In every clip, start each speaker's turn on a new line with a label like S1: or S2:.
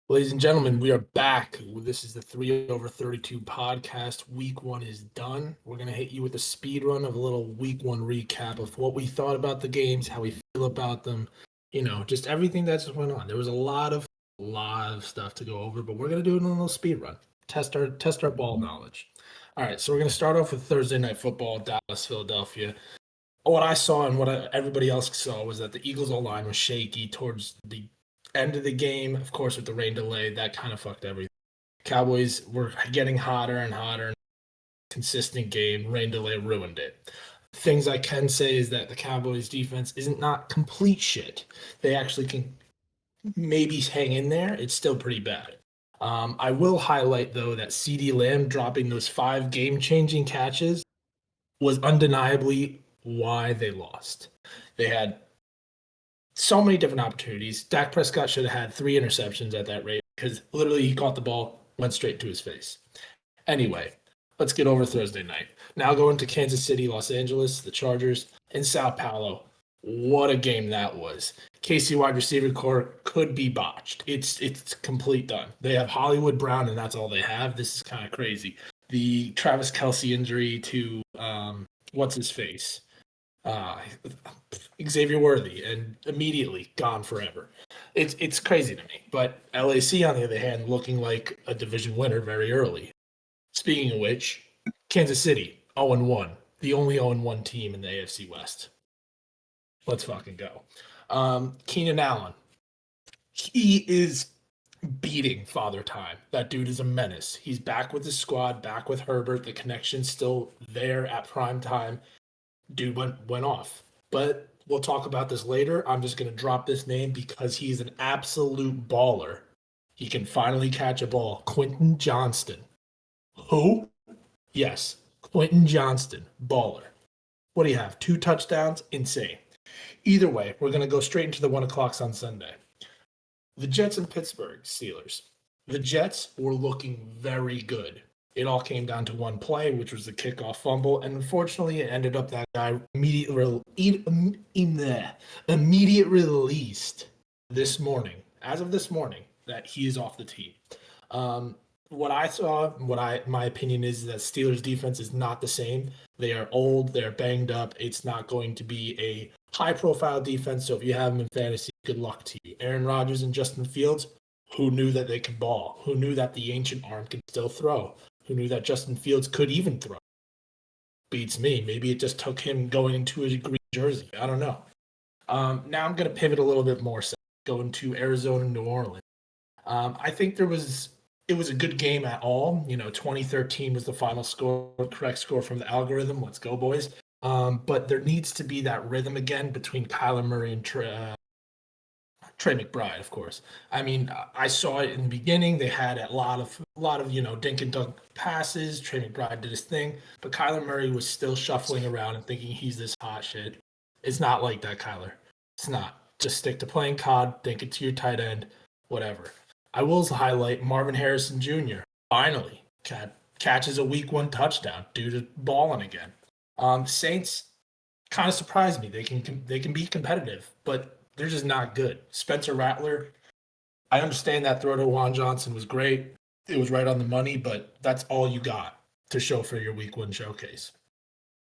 S1: Ladies and gentlemen, we are back. This is the 3 over 32 podcast. Week one is done. We're going to hit you with a speed run of a little week one recap of what we thought about the games, how we feel about them, just everything that just went on. There was a lot of stuff to go over, but we're going to do it in a little speed run. Test our ball knowledge. All right, so we're going to start off with Thursday night football, Dallas, Philadelphia. What I saw and everybody else saw was that the Eagles' O line was shaky towards the end of the game. Of course, with the rain delay, that kind of fucked everything. Cowboys were getting hotter and hotter. Consistent game, rain delay ruined it. Things I can say is that the Cowboys' defense isn't not complete shit. They actually can maybe hang in there. It's still pretty bad. I will highlight though that CeeDee Lamb dropping those 5 game-changing catches was undeniably why they lost. They had so many different opportunities. Dak Prescott should have had 3 interceptions at that rate because literally he caught the ball, went straight to his face. Anyway, let's get over Thursday night. Now going to Kansas City, Los Angeles, the Chargers, and Sao Paulo. What a game that was. KC wide receiver core could be botched. It's complete done. They have Hollywood Brown, and that's all they have. This is kind of crazy. The Travis Kelce injury to what's his face? Uh, Xavier Worthy, and immediately gone forever. It's crazy to me. But LAC, on the other hand, looking like a division winner very early. Speaking of which, Kansas City 0-1, the only 0-1 team in the AFC West. Let's fucking go. Keenan Allen, he is beating Father Time. That dude is a menace. He's back with his squad, back with Herbert. The connection's still there at prime time. Dude went off. But we'll talk about this later. I'm just going to drop this name because he's an absolute baller. He can finally catch a ball. Quentin Johnston. Who? Yes, Quentin Johnston, baller. What do you have? 2 touchdowns? Insane. Either way, we're going to go straight into the 1 o'clocks on Sunday. The Jets and Pittsburgh Steelers. The Jets were looking very good. It all came down to one play, which was the kickoff fumble, and unfortunately, it ended up that guy immediate released this morning, as of this morning, that he is off the team. What I saw, my opinion is that Steelers defense is not the same. They are old, they're banged up. It's not going to be a high-profile defense. So if you have them in fantasy, good luck to you. Aaron Rodgers and Justin Fields, who knew that they could ball? Who knew that the ancient arm could still throw? Who knew that Justin Fields could even throw? Beats me. Maybe it just took him going into a green jersey. I don't know. Now I'm going to pivot a little bit more, so going to Arizona, New Orleans. I think it was a good game at all. 2013 was the final score, correct score from the algorithm. Let's go, boys. But there needs to be that rhythm again between Kyler Murray and Trey McBride, of course. I mean, I saw it in the beginning. They had a lot of dink and dunk passes. Trey McBride did his thing, but Kyler Murray was still shuffling around and thinking he's this hot shit. It's not like that, Kyler. It's not. Just stick to playing COD, dink it to your tight end, whatever. I will highlight Marvin Harrison Jr. Finally, catches a week one touchdown due to balling again. Saints kind of surprised me. They can be competitive, but they're just not good. Spencer Rattler, I understand that throw to Juan Johnson was great. It was right on the money, but that's all you got to show for your week one showcase.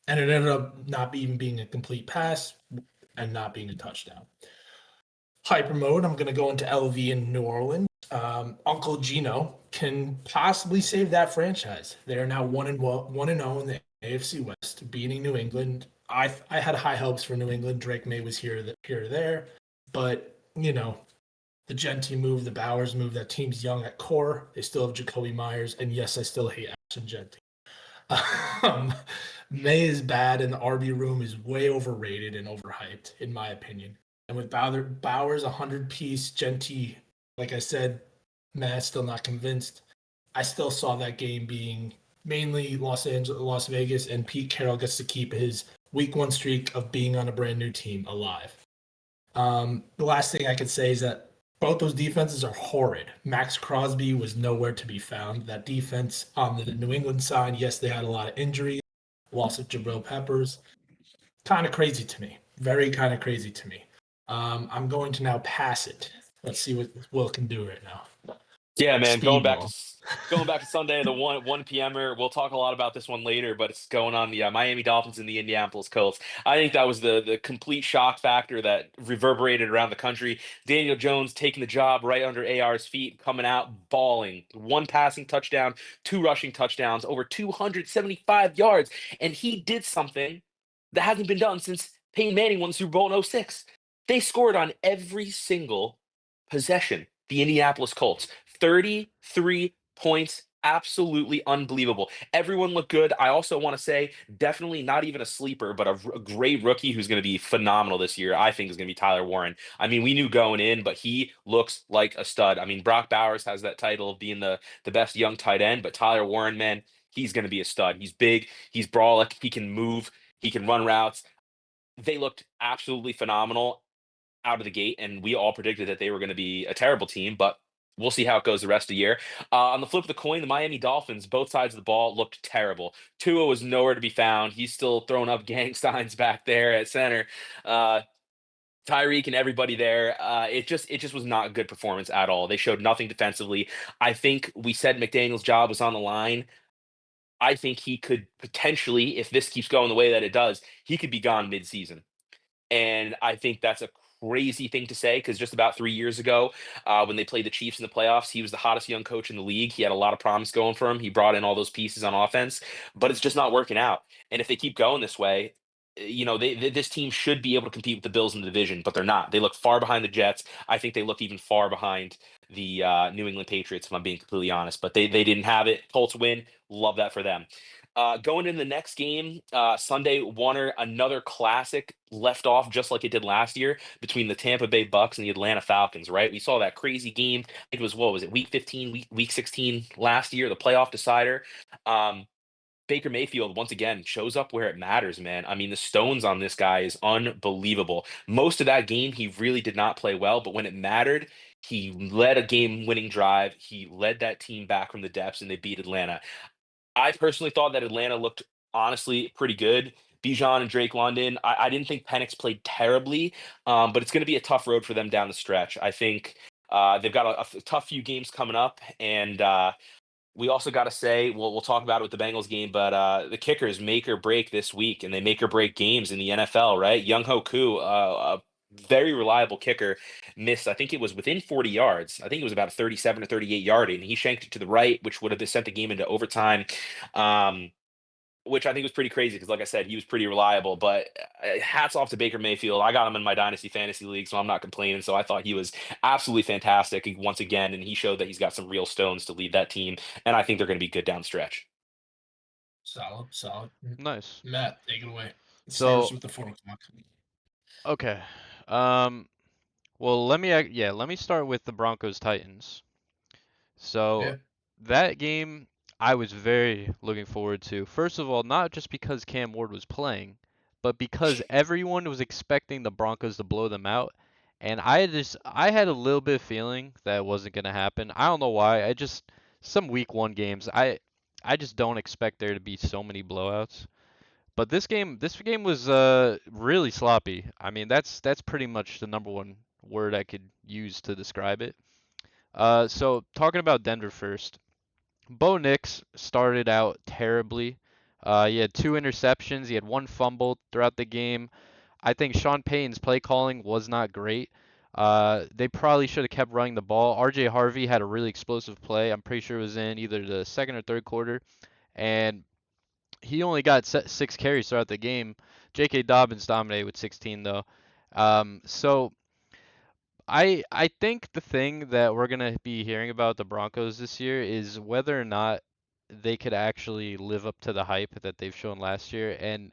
S1: And it ended up not even being a complete pass and not being a touchdown. Hyper mode, I'm going to go into LV in New Orleans. Uncle Gino can possibly save that franchise. They are now 1-0 in the AFC West, beating New England. I had high hopes for New England. Drake May was here there, but the Genty move, the Bowers move. That team's young at core. They still have Jacoby Myers, and yes, I still hate Ashton Genty. May is bad, and the RB room is way overrated and overhyped, in my opinion. And with Bowers 100-piece, Genty, like I said, Matt's still not convinced. I still saw that game being mainly Las Vegas, and Pete Carroll gets to keep his week one streak of being on a brand new team alive. The last thing I could say is that both those defenses are horrid. Max Crosby was nowhere to be found. That defense on the New England side, yes, they had a lot of injuries, loss of Jabril Peppers. Kind of crazy to me. Very kind of crazy to me. I'm going to now pass it. Let's see what Will can do right now.
S2: Yeah, man.
S1: Speedball.
S2: Going back to Sunday, the one p.m.er. We'll talk a lot about this one later, but it's going on the Miami Dolphins and the Indianapolis Colts. I think that was the complete shock factor that reverberated around the country. Daniel Jones taking the job right under AR's feet, coming out balling. One passing touchdown, two rushing touchdowns, over 275 yards, and he did something that hasn't been done since Peyton Manning won the Super Bowl in '06. They scored on every single possession. The Indianapolis Colts. 33 points. Absolutely unbelievable. Everyone looked good. I also want to say, definitely not even a sleeper, but a great rookie who's going to be phenomenal this year. I think is going to be Tyler Warren. I mean, we knew going in, but he looks like a stud. I mean, Brock Bowers has that title of being the best young tight end, but Tyler Warren, man, he's going to be a stud. He's big. He's brawlic. He can move. He can run routes. They looked absolutely phenomenal out of the gate, and we all predicted that they were going to be a terrible team, but we'll see how it goes the rest of the year. On the flip of the coin, the Miami Dolphins, both sides of the ball looked terrible. Tua was nowhere to be found. He's still throwing up gang signs back there at center. Uh, Tyreek and everybody there. It just was not a good performance at all. They showed nothing defensively. I think we said McDaniel's job was on the line. I think he could potentially, if this keeps going the way that it does, he could be gone mid-season. And I think that's a crazy thing to say because just about 3 years ago, when they played the Chiefs in the playoffs, he was the hottest young coach in the league. He had a lot of promise going for him. He brought in all those pieces on offense, but it's just not working out. And if they keep going this way, this team should be able to compete with the Bills in the division, but they're not. They look far behind the Jets. I think they look even far behind the New England Patriots, if I'm being completely honest. But they didn't have it. Colts win. Love that for them. Going into the next game, Sunday, Warner, another classic left off just like it did last year between the Tampa Bay Bucks and the Atlanta Falcons, right? We saw that crazy game. I think it was, what was it, week 15, week 16 last year, the playoff decider. Um, Baker Mayfield, once again, shows up where it matters, man. I mean, the stones on this guy is unbelievable. Most of that game, he really did not play well, but when it mattered, he led a game winning drive. He led that team back from the depths and they beat Atlanta. I personally thought that Atlanta looked honestly pretty good. Bijan and Drake London. I didn't think Penix played terribly, but it's going to be a tough road for them down the stretch. I think they've got a tough few games coming up, and we also got to say we'll talk about it with the Bengals game, but the kickers make or break this week, and they make or break games in the NFL. Right, Young Hoku, a very reliable kicker, missed. I think it was within 40 yards. I think it was about a 37 or 38 yard, and he shanked it to the right, which would have sent the game into overtime. Um, which I think was pretty crazy because, like I said, he was pretty reliable. But hats off to Baker Mayfield. I got him in my dynasty fantasy league, so I'm not complaining. So I thought he was absolutely fantastic once again, and he showed that he's got some real stones to lead that team. And I think they're going to be good down the stretch.
S1: Solid, solid.
S3: Nice.
S1: Matt, take it away. Start
S3: So,
S1: us with the 4 o'clock.
S3: okay. Um, well, let me start with the Broncos Titans. So,
S1: Yeah.
S3: that game I was very looking forward to. First of all, not just because Cam Ward was playing, but because everyone was expecting the Broncos to blow them out. And I had a little bit of feeling that it wasn't going to happen. I don't know why. Some week 1 games, I just don't expect there to be so many blowouts. But this game was really sloppy. I mean, that's pretty much the number one word I could use to describe it. So talking about Denver first, Bo Nix started out terribly. He had 2 interceptions. He had 1 fumble throughout the game. I think Sean Payton's play calling was not great. They probably should have kept running the ball. R.J. Harvey had a really explosive play. I'm pretty sure it was in either the second or third quarter, and he only got 6 carries throughout the game. J.K. Dobbins dominated with 16 though. So I think the thing that we're gonna be hearing about the Broncos this year is whether or not they could actually live up to the hype that they've shown last year, and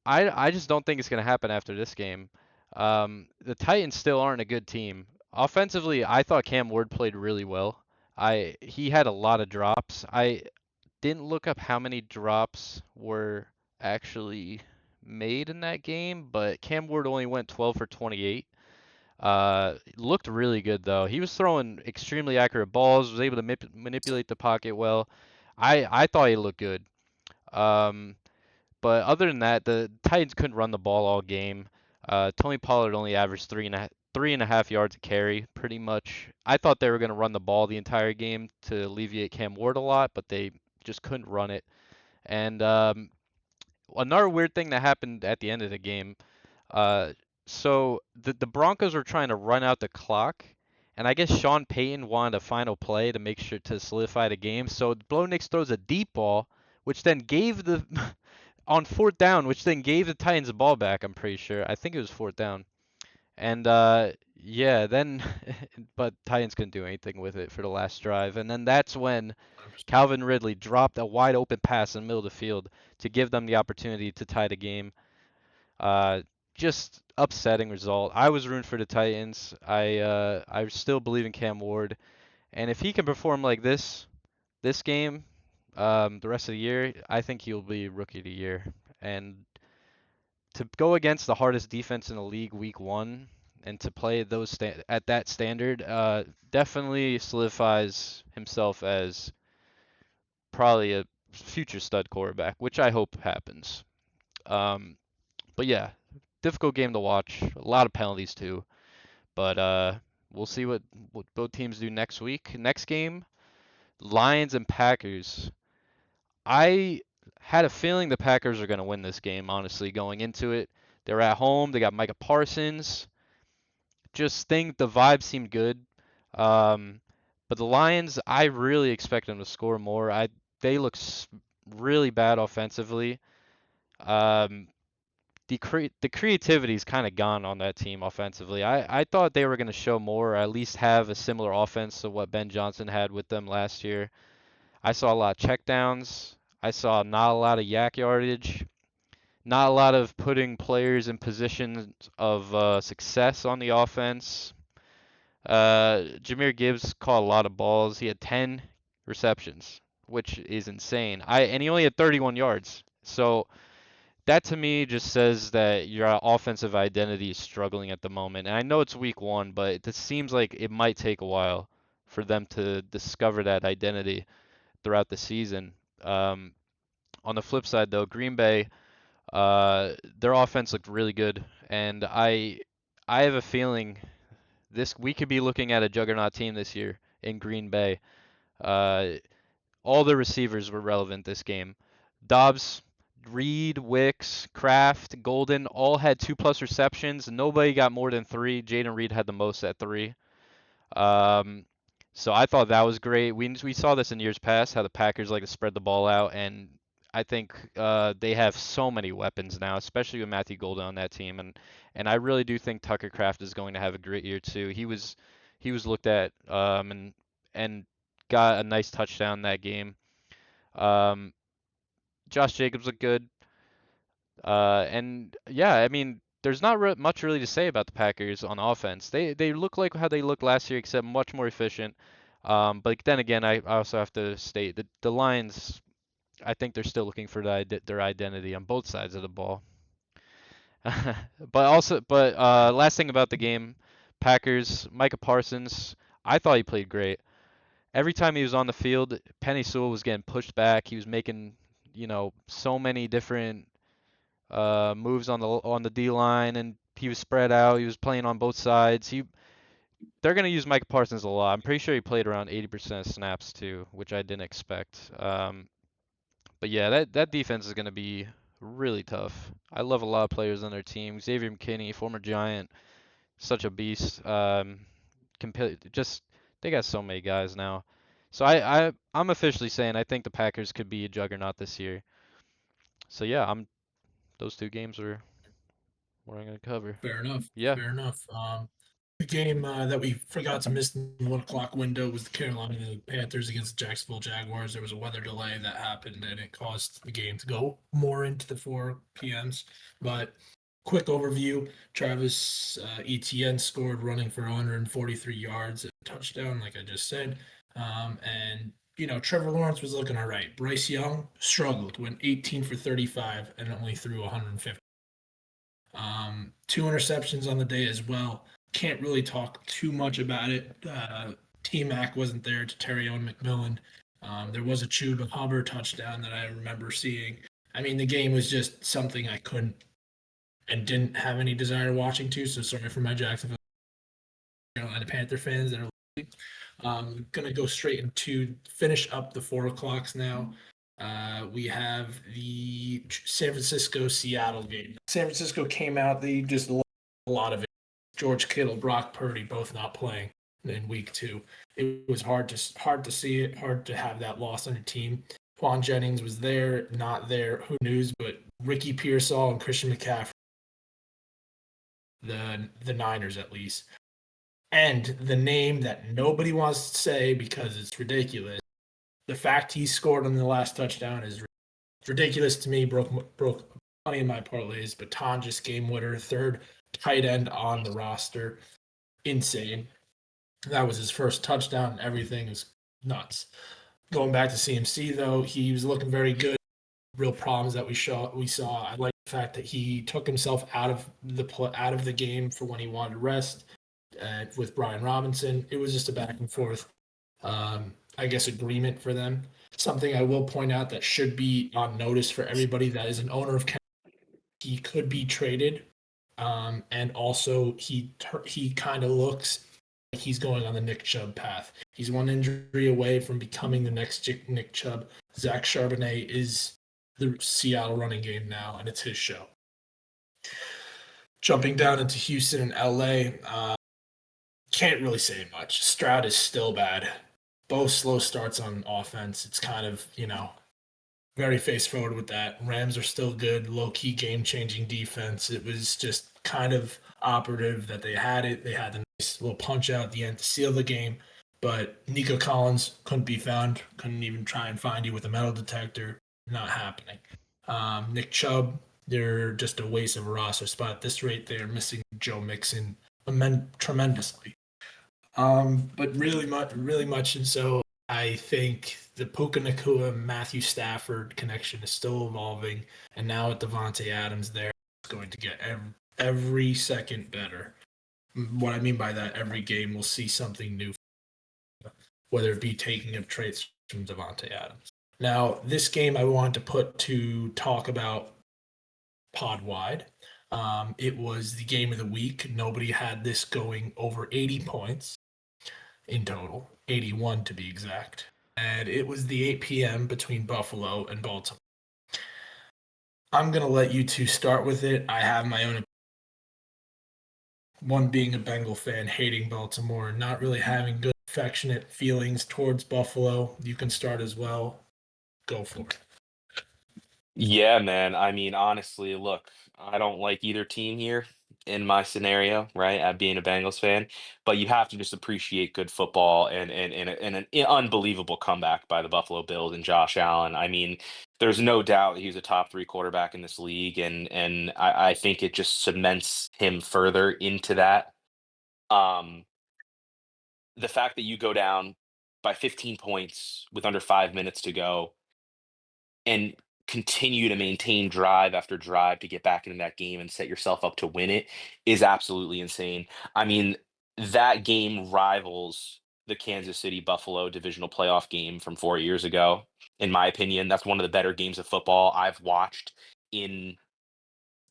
S3: I just don't think it's gonna happen after this game. The Titans still aren't a good team. Offensively, I thought Cam Ward played really well. He had a lot of drops. I didn't look up how many drops were actually made in that game, but Cam Ward only went 12 for 28. Looked really good though. He was throwing extremely accurate balls, was able to manipulate the pocket well. I thought he looked good. Um, but other than that, the Titans couldn't run the ball all game. Tony Pollard only averaged 3.5 yards a carry, pretty much. I thought they were going to run the ball the entire game to alleviate Cam Ward a lot, but they just couldn't run it. And another weird thing that happened at the end of the game. Uh, so the Broncos were trying to run out the clock, and I guess Sean Payton wanted a final play to make sure to solidify the game. So Bo Nix throws a deep ball, which then gave the on fourth down, which then gave the Titans the ball back. I'm pretty sure. I think it was fourth down. And yeah, then but Titans couldn't do anything with it for the last drive. And then that's when Calvin Ridley dropped a wide open pass in the middle of the field to give them the opportunity to tie the game. Uh, just upsetting result. I was rooting for the Titans. I still believe in Cam Ward, and if he can perform like this game, the rest of the year, I think he'll be rookie of the year. And to go against the hardest defense in the league week one and to play those at that standard, definitely solidifies himself as probably a future stud quarterback, which I hope happens. But yeah, difficult game to watch. A lot of penalties too. But we'll see what both teams do next week. Next game, Lions and Packers. I had a feeling the Packers are going to win this game, honestly, going into it. They're at home. They got Micah Parsons. Just think the vibe seemed good. But the Lions, I really expect them to score more. They look really bad offensively. Um, the creativity's kind of gone on that team offensively. I thought they were going to show more, or at least have a similar offense to what Ben Johnson had with them last year. I saw a lot of checkdowns. I saw not a lot of yak yardage. Not a lot of putting players in positions of success on the offense. Jahmyr Gibbs caught a lot of balls. He had 10 receptions, which is insane. And he only had 31 yards. So that to me just says that your offensive identity is struggling at the moment. And I know it's week one, but it just seems like it might take a while for them to discover that identity throughout the season. On the flip side, though, Green Bay, their offense looked really good, and I have a feeling we could be looking at a juggernaut team this year in Green Bay. Uh, all the receivers were relevant this game. Dobbs, Reed, Wicks, Kraft, Golden all had 2+ receptions. Nobody got more than 3. Jaden Reed had the most at 3. So I thought that was great. We saw this in years past, how the Packers like to spread the ball out, and I think they have so many weapons now, especially with Matthew Golden on that team, and I really do think Tucker Kraft is going to have a great year too. He was looked at and got a nice touchdown that game. Um, Josh Jacobs looked good. And yeah, I mean, there's not much really to say about the Packers on offense. They look like how they looked last year, except much more efficient. But then again, I also have to state that the Lions, I think they're still looking for their identity on both sides of the ball. But last thing about the game, Packers, Micah Parsons, I thought he played great. Every time he was on the field, Penny Sewell was getting pushed back. He was making, so many different moves on the D line, and he was spread out. He was playing on both sides. They're gonna use Micah Parsons a lot. I'm pretty sure he played around 80% of snaps too, which I didn't expect. But yeah, that defense is gonna be really tough. I love a lot of players on their team. Xavier McKinney, former Giant, such a beast. Just they got so many guys now. So I'm officially saying I think the Packers could be a juggernaut this year. So yeah, those two games are what I'm gonna cover.
S1: Fair enough.
S3: Yeah.
S1: Fair enough. The game that we forgot to miss in the 1 o'clock window was the Carolina Panthers against the Jacksonville Jaguars. There was a weather delay that happened, and it caused the game to go more into the 4 p.m.s. But quick overview: Travis Etienne scored, running for 143 yards, a touchdown, like I just said. And Trevor Lawrence was looking all right. Bryce Young struggled, went 18 for 35 and only threw 150. 2 interceptions on the day as well. Can't really talk too much about it. T-Mac wasn't there to Terry Owen McMillan. There was a Chuba Hubbard touchdown that I remember seeing. I mean, the game was just something I couldn't and didn't have any desire watching to, so sorry for my Jacksonville Carolina Panther fans that are listening. Gonna go straight into finish up the 4 o'clocks now. We have the San Francisco Seattle game. San Francisco came out, they just lost a lot of it. George Kittle, Brock Purdy, both not playing in week 2. It was hard to see it, hard to have that loss on your team. Quan Jennings was there, not there, who knows? But Ricky Pearsall and Christian McCaffrey, the Niners at least. And the name that nobody wants to say because it's ridiculous. The fact he scored on the last touchdown is ridiculous to me. Broke money in my parlays, but Tonjes game winner, third tight end on the roster. Insane. That was his first touchdown. Everything is nuts. Going back to CMC though, he was looking very good. Real problems that we saw. I like the fact that he took himself out of the game for when he wanted to rest. With Brian Robinson, it was just a back and forth, I guess, agreement for them. Something I will point out that should be on notice for everybody that is an owner of he could be traded, and also he kind of looks like he's going on the Nick Chubb path. He's one injury away from becoming the next Nick Chubb. Zach Charbonnet is the Seattle running game now, and it's his show. Jumping down into Houston and LA, can't really say much. Stroud is still bad. Both slow starts on offense. It's kind of, very face forward with that. Rams are still good, low key game changing defense. It was just kind of operative that they had it. They had the nice little punch out at the end to seal the game. But Nico Collins couldn't be found. Couldn't even try and find you with a metal detector. Not happening. Nick Chubb, they're just a waste of a roster spot. At this rate, they're missing Joe Mixon tremendously. But really much, and so I think the Puka Nacua Matthew Stafford connection is still evolving, and now with Davante Adams there, it's going to get every second better. What I mean by that, every game we'll see something new, whether it be taking up traits from Davante Adams. Now, this game I wanted to put to talk about pod wide. It was the game of the week. Nobody had this going over 80 points in total, 81 to be exact. And it was the 8 p.m. between Buffalo and Baltimore. I'm going to let you two start with it. I have my own opinion. One being a Bengal fan, hating Baltimore, not really having good affectionate feelings towards Buffalo. You can start as well. Go for it.
S2: Yeah, man. I mean, honestly, look, I don't like either team here in my scenario, right? At being a Bengals fan, but you have to just appreciate good football and an unbelievable comeback by the Buffalo Bills and Josh Allen. I mean, there's no doubt he's a top 3 quarterback in this league, and I think it just cements him further into that. Um, the fact that you go down by 15 points with under 5 minutes to go and continue to maintain drive after drive to get back into that game and set yourself up to win it is absolutely insane. I mean, that game rivals the Kansas City Buffalo divisional playoff game from 4 years ago. In my opinion, that's one of the better games of football I've watched in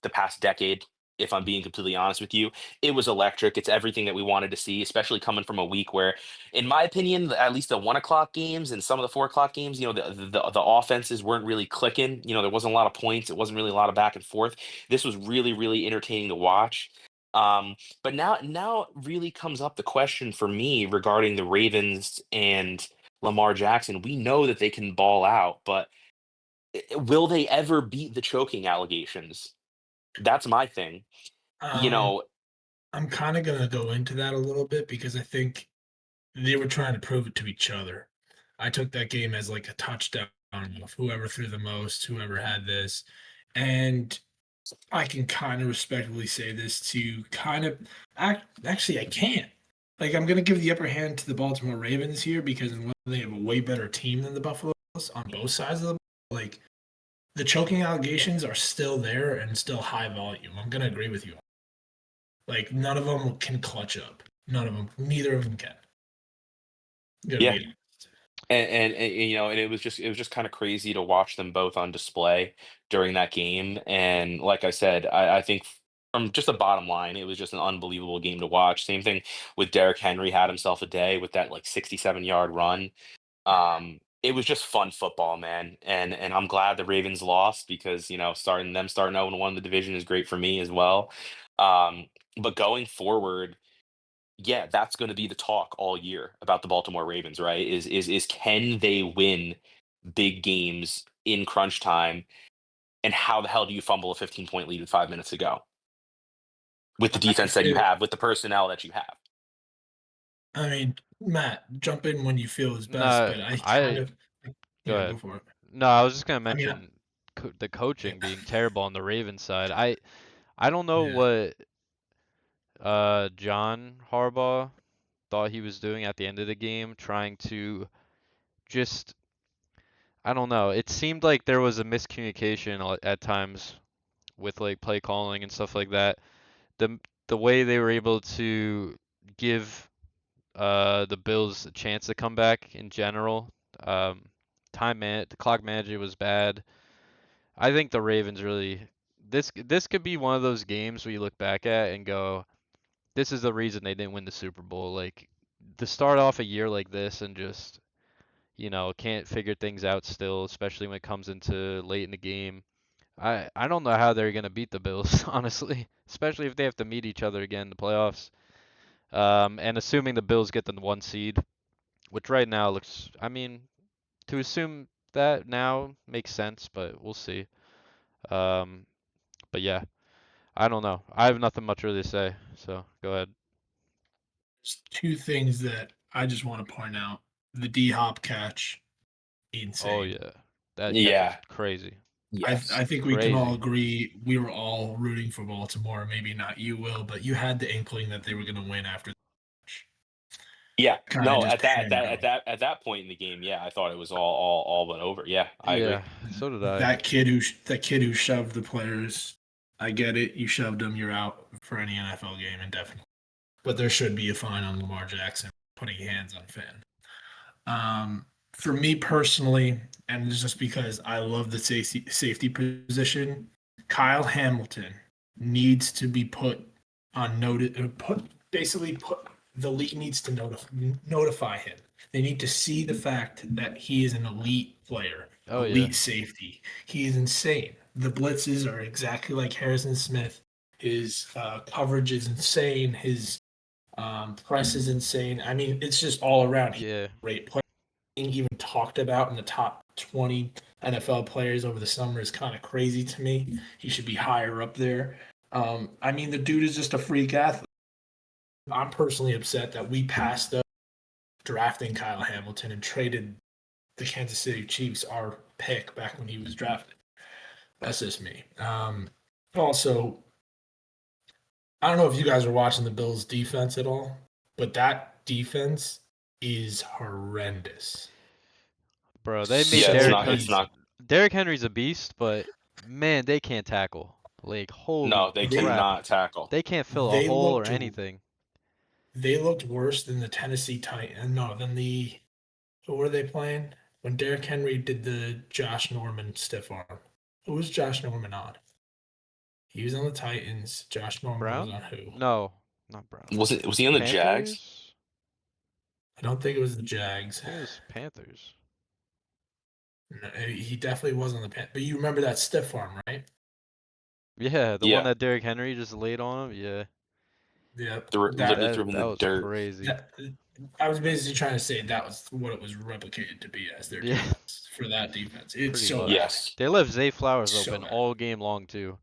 S2: the past decade. If I'm being completely honest with you, it was electric. It's everything that we wanted to see, especially coming from a week where, in my opinion, at least the 1 o'clock games and some of the 4 o'clock games, the offenses weren't really clicking. There wasn't a lot of points. It wasn't really a lot of back and forth. This was really, really entertaining to watch. But now really comes up the question for me regarding the Ravens and Lamar Jackson. We know that they can ball out, but will they ever beat the choking allegations? That's my thing. You
S1: Um,
S2: know,
S1: I'm kind of going to go into that a little bit because I think they were trying to prove it to each other. I took that game as like a touchdown of whoever threw the most, whoever had this. And I can kind of respectfully say this to kind of actually I can't. Like I'm gonna give the upper hand to the Baltimore Ravens here because they have a way better team than the Buffalo Bills on both sides of the like the choking allegations are still there and still high volume. I'm gonna agree with you. Like none of them can clutch up. None of them. Neither of them can. Gonna
S2: yeah,
S1: be honest.
S2: and it was just kind of crazy to watch them both on display during that game. And like I said, I think from just the bottom line, it was just an unbelievable game to watch. Same thing with Derrick Henry had himself a day with that like 67-yard run. It was just fun football, man. And I'm glad the Ravens lost because, starting 0-1 in the division is great for me as well. Um, but going forward, yeah, that's going to be the talk all year about the Baltimore Ravens, right? Is can they win big games in crunch time? And how the hell do you fumble a 15-point lead with 5 minutes to go with the
S1: I can
S2: defense that
S1: say
S2: you
S1: that.
S2: have, with the personnel that you have?
S1: I mean, Matt, jump in when you feel is best,
S3: No,
S1: but I kind
S3: I
S1: of,
S3: go
S1: yeah,
S3: ahead.
S1: go for it.
S3: No, I was just gonna
S1: I mean,
S3: mention the
S1: yeah,
S3: coaching being terrible on the Ravens side. I don't know
S1: yeah.
S3: what John Harbaugh thought he was doing at the end of the game, trying to just I don't know. It seemed like there was a miscommunication at times with like play calling and stuff like that. The way they were able to give the Bills a chance to come back in general. Um, the clock management was bad. I think the Ravens really this could be one of those games where you look back at and go, this is the reason they didn't win the Super Bowl. Like to start off a year like this and just can't figure things out still, especially when it comes into late in the game. I don't know how they're gonna beat the Bills, honestly, especially if they have to meet each other again in the playoffs. And assuming the Bills get the 1 seed, which right now looks, I mean, to assume that now makes sense, but we'll see. Um, but yeah, I don't know. I have nothing much really to say, so go ahead.
S1: There's two things that I just want to point out. The D Hop catch,
S3: Oh
S1: insane.
S3: yeah, that catch was
S2: Yeah.
S3: crazy.
S2: Yes.
S1: I think we can all
S3: Crazy.
S1: agree we were all rooting for Baltimore. Maybe not you, Will, but you had the inkling that they were going to win after the match.
S2: Yeah.
S1: Kind of
S2: No,
S1: just
S2: at that
S1: hammered
S2: that at
S1: them.
S2: that at that point in the game, yeah, I thought it was all but over. Yeah, I agree.
S3: Yeah, so did I.
S1: That kid who shoved the players. I get it. You shoved them. You're out for any NFL game indefinitely. But there should be a fine on Lamar Jackson putting hands on Finn. For me personally, and it's just because I love the safety position, Kyle Hamilton needs to be put on notice. Put the league needs to notify him. They need to see the fact that he is an elite player,
S3: Oh yeah.
S1: elite safety. He is insane. The blitzes are exactly like Harrison Smith. His coverage is insane. His press is insane. I mean, it's just all around. He's
S3: Yeah.
S1: a great player. Even talked about in the top 20 NFL players over the summer is kind of crazy to me. He should be higher up there. I mean, the dude is just a freak athlete. I'm personally upset that we passed up drafting Kyle Hamilton and traded the Kansas City Chiefs our pick back when he was drafted. That's just me. Also, I don't know if you guys are watching the Bills defense at all, but that defense is horrendous.
S3: Bro, they made
S2: Yeah, it's
S1: So
S2: not it's
S1: easy.
S2: not
S3: Derrick Henry's a beast, but man, they can't tackle. Like,
S2: no,
S3: holy
S2: they
S1: They
S3: crap.
S2: cannot tackle.
S3: They can't fill a
S1: they
S3: hole or
S1: looked
S3: anything.
S1: they looked worse than the Tennessee Titans. No, than the who were they playing when Derrick Henry did the Josh Norman stiff arm? Who was Josh Norman on? He was on the Titans. Josh Norman was
S3: Brown?
S1: on who?
S3: No, not Browns.
S2: Was he on the Jags?
S3: Panthers?
S1: I don't think it was the Jags.
S3: I think it was Panthers.
S1: No, he definitely was on the Pan. But you remember that stiff arm, right?
S3: Yeah, the one
S2: Yeah.
S3: that Derrick Henry just laid on him. Yeah,
S1: Yep.
S2: Literally
S3: that
S2: threw him in
S3: that
S2: the
S3: was
S2: dirt.
S3: crazy.
S1: That I was basically trying to say that was what it was replicated to be as their
S3: Yeah,
S1: defense for that defense. It's
S3: pretty
S1: so
S3: much.
S1: bad.
S2: Yes.
S3: They left Zay Flowers
S1: So
S3: open
S1: bad.
S3: all game long too.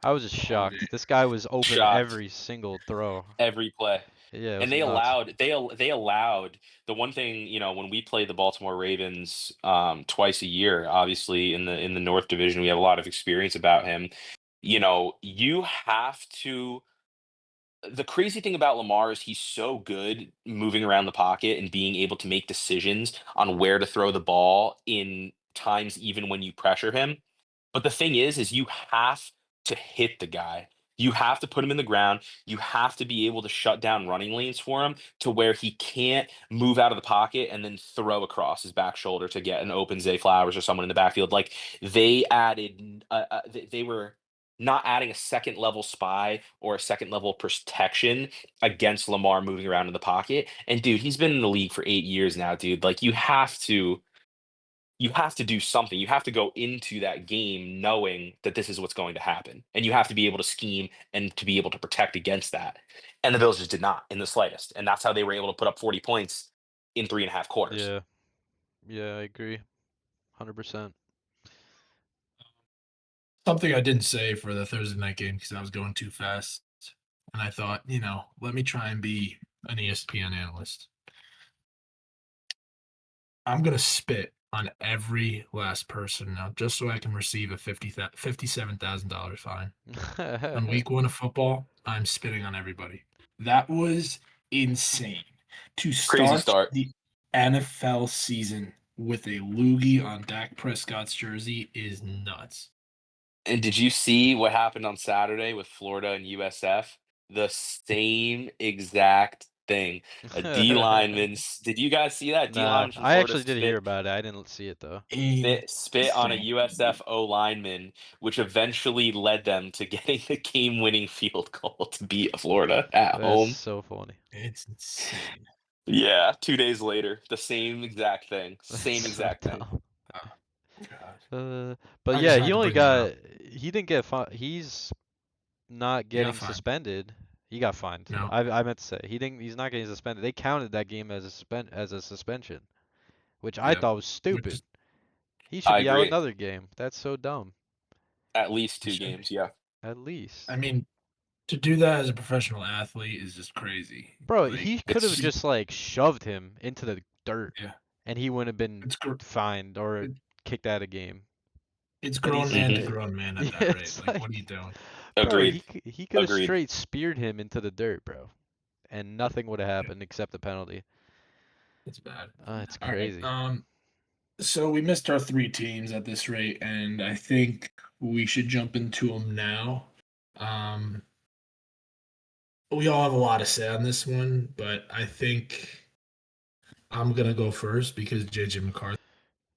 S3: I was just
S1: All day.
S3: shocked. This guy was open
S2: Shocked
S3: every single throw.
S2: every play.
S3: Yeah, it
S2: And
S3: was nuts.
S2: they allowed the one thing, when we play the Baltimore Ravens twice a year, obviously in the North Division, we have a lot of experience about him. You have to the crazy thing about Lamar is he's so good moving around the pocket and being able to make decisions on where to throw the ball in times even when you pressure him. But the thing is you have to hit the guy. You have to put him in the ground. You have to be able to shut down running lanes for him to where he can't move out of the pocket and then throw across his back shoulder to get an open Zay Flowers or someone in the backfield. Like they added, they were not adding a second level spy or a second level protection against Lamar moving around in the pocket. And dude, he's been in the league for 8 years now, dude. Like you have to do something. You have to go into that game knowing that this is what's going to happen. And you have to be able to scheme and to be able to protect against that. And the Bills just did not in the slightest. And that's how they were able to put up 40 points in 3.5 quarters.
S3: Yeah. Yeah, I agree. 100%.
S1: Something I didn't say for the Thursday night game because I was going too fast. And I thought, let me try and be an ESPN analyst. I'm going to spit on every last person now just so I can receive a $57,000 fine. On week 1 of football, I'm spitting on everybody. That was insane. To
S2: Crazy start.
S1: the NFL season with a loogie on Dak Prescott's jersey is nuts.
S2: And did you see what happened on Saturday with Florida and USF? The same exact thing. A D lineman. Did you guys see that? D
S3: Nah,
S2: lineman from
S3: I
S2: Florida
S3: actually did hear about it. I didn't see it though.
S2: spit on a
S1: Insane.
S2: USF O lineman, which eventually led them to getting the game-winning field goal to beat Florida at
S3: That's
S2: home.
S3: so funny.
S1: It's insane.
S2: Yeah, 2 days later, the same exact thing.
S3: That's
S2: Same
S3: so
S2: exact thing.
S3: dumb.
S1: God.
S3: But
S1: I
S3: yeah,
S1: just
S3: he
S1: had to
S3: only
S1: bring that
S3: got he didn't get he's not
S1: He got
S3: getting
S1: fined.
S3: suspended. He got fined.
S1: No.
S3: I meant to say he's not getting suspended. They counted that game as a suspension, which I
S1: Yeah.
S3: thought was
S1: Which
S3: stupid.
S1: is-
S3: He should
S2: I
S3: be out
S2: agree.
S3: another game. That's so dumb.
S2: At least
S1: He
S2: 2
S1: should be.
S2: games, yeah.
S3: At least.
S1: I mean, to do that as a professional athlete is just crazy.
S3: Bro,
S1: Like,
S3: he could have
S2: It's
S3: just like shoved him into the dirt
S1: yeah,
S3: and he wouldn't have been
S1: it's gr-
S3: fined or
S1: it-
S3: kicked out of game.
S1: it's
S3: But
S1: grown
S3: he's
S1: man to
S2: Mhm.
S1: grown man at
S3: yeah,
S1: that rate.
S3: it's
S1: Like,
S3: like
S1: what are you doing?
S3: bro,
S2: Agreed.
S3: he could have
S2: Agreed.
S3: straight speared him into the dirt, bro. And nothing would have
S1: Yeah,
S3: happened except the penalty.
S1: it's bad.
S3: It's
S1: All right.
S3: crazy.
S1: So we missed our 3 teams at this rate, and I think we should jump into them now. We all have a lot to say on this one, but I think I'm gonna go first because JJ McCarthy.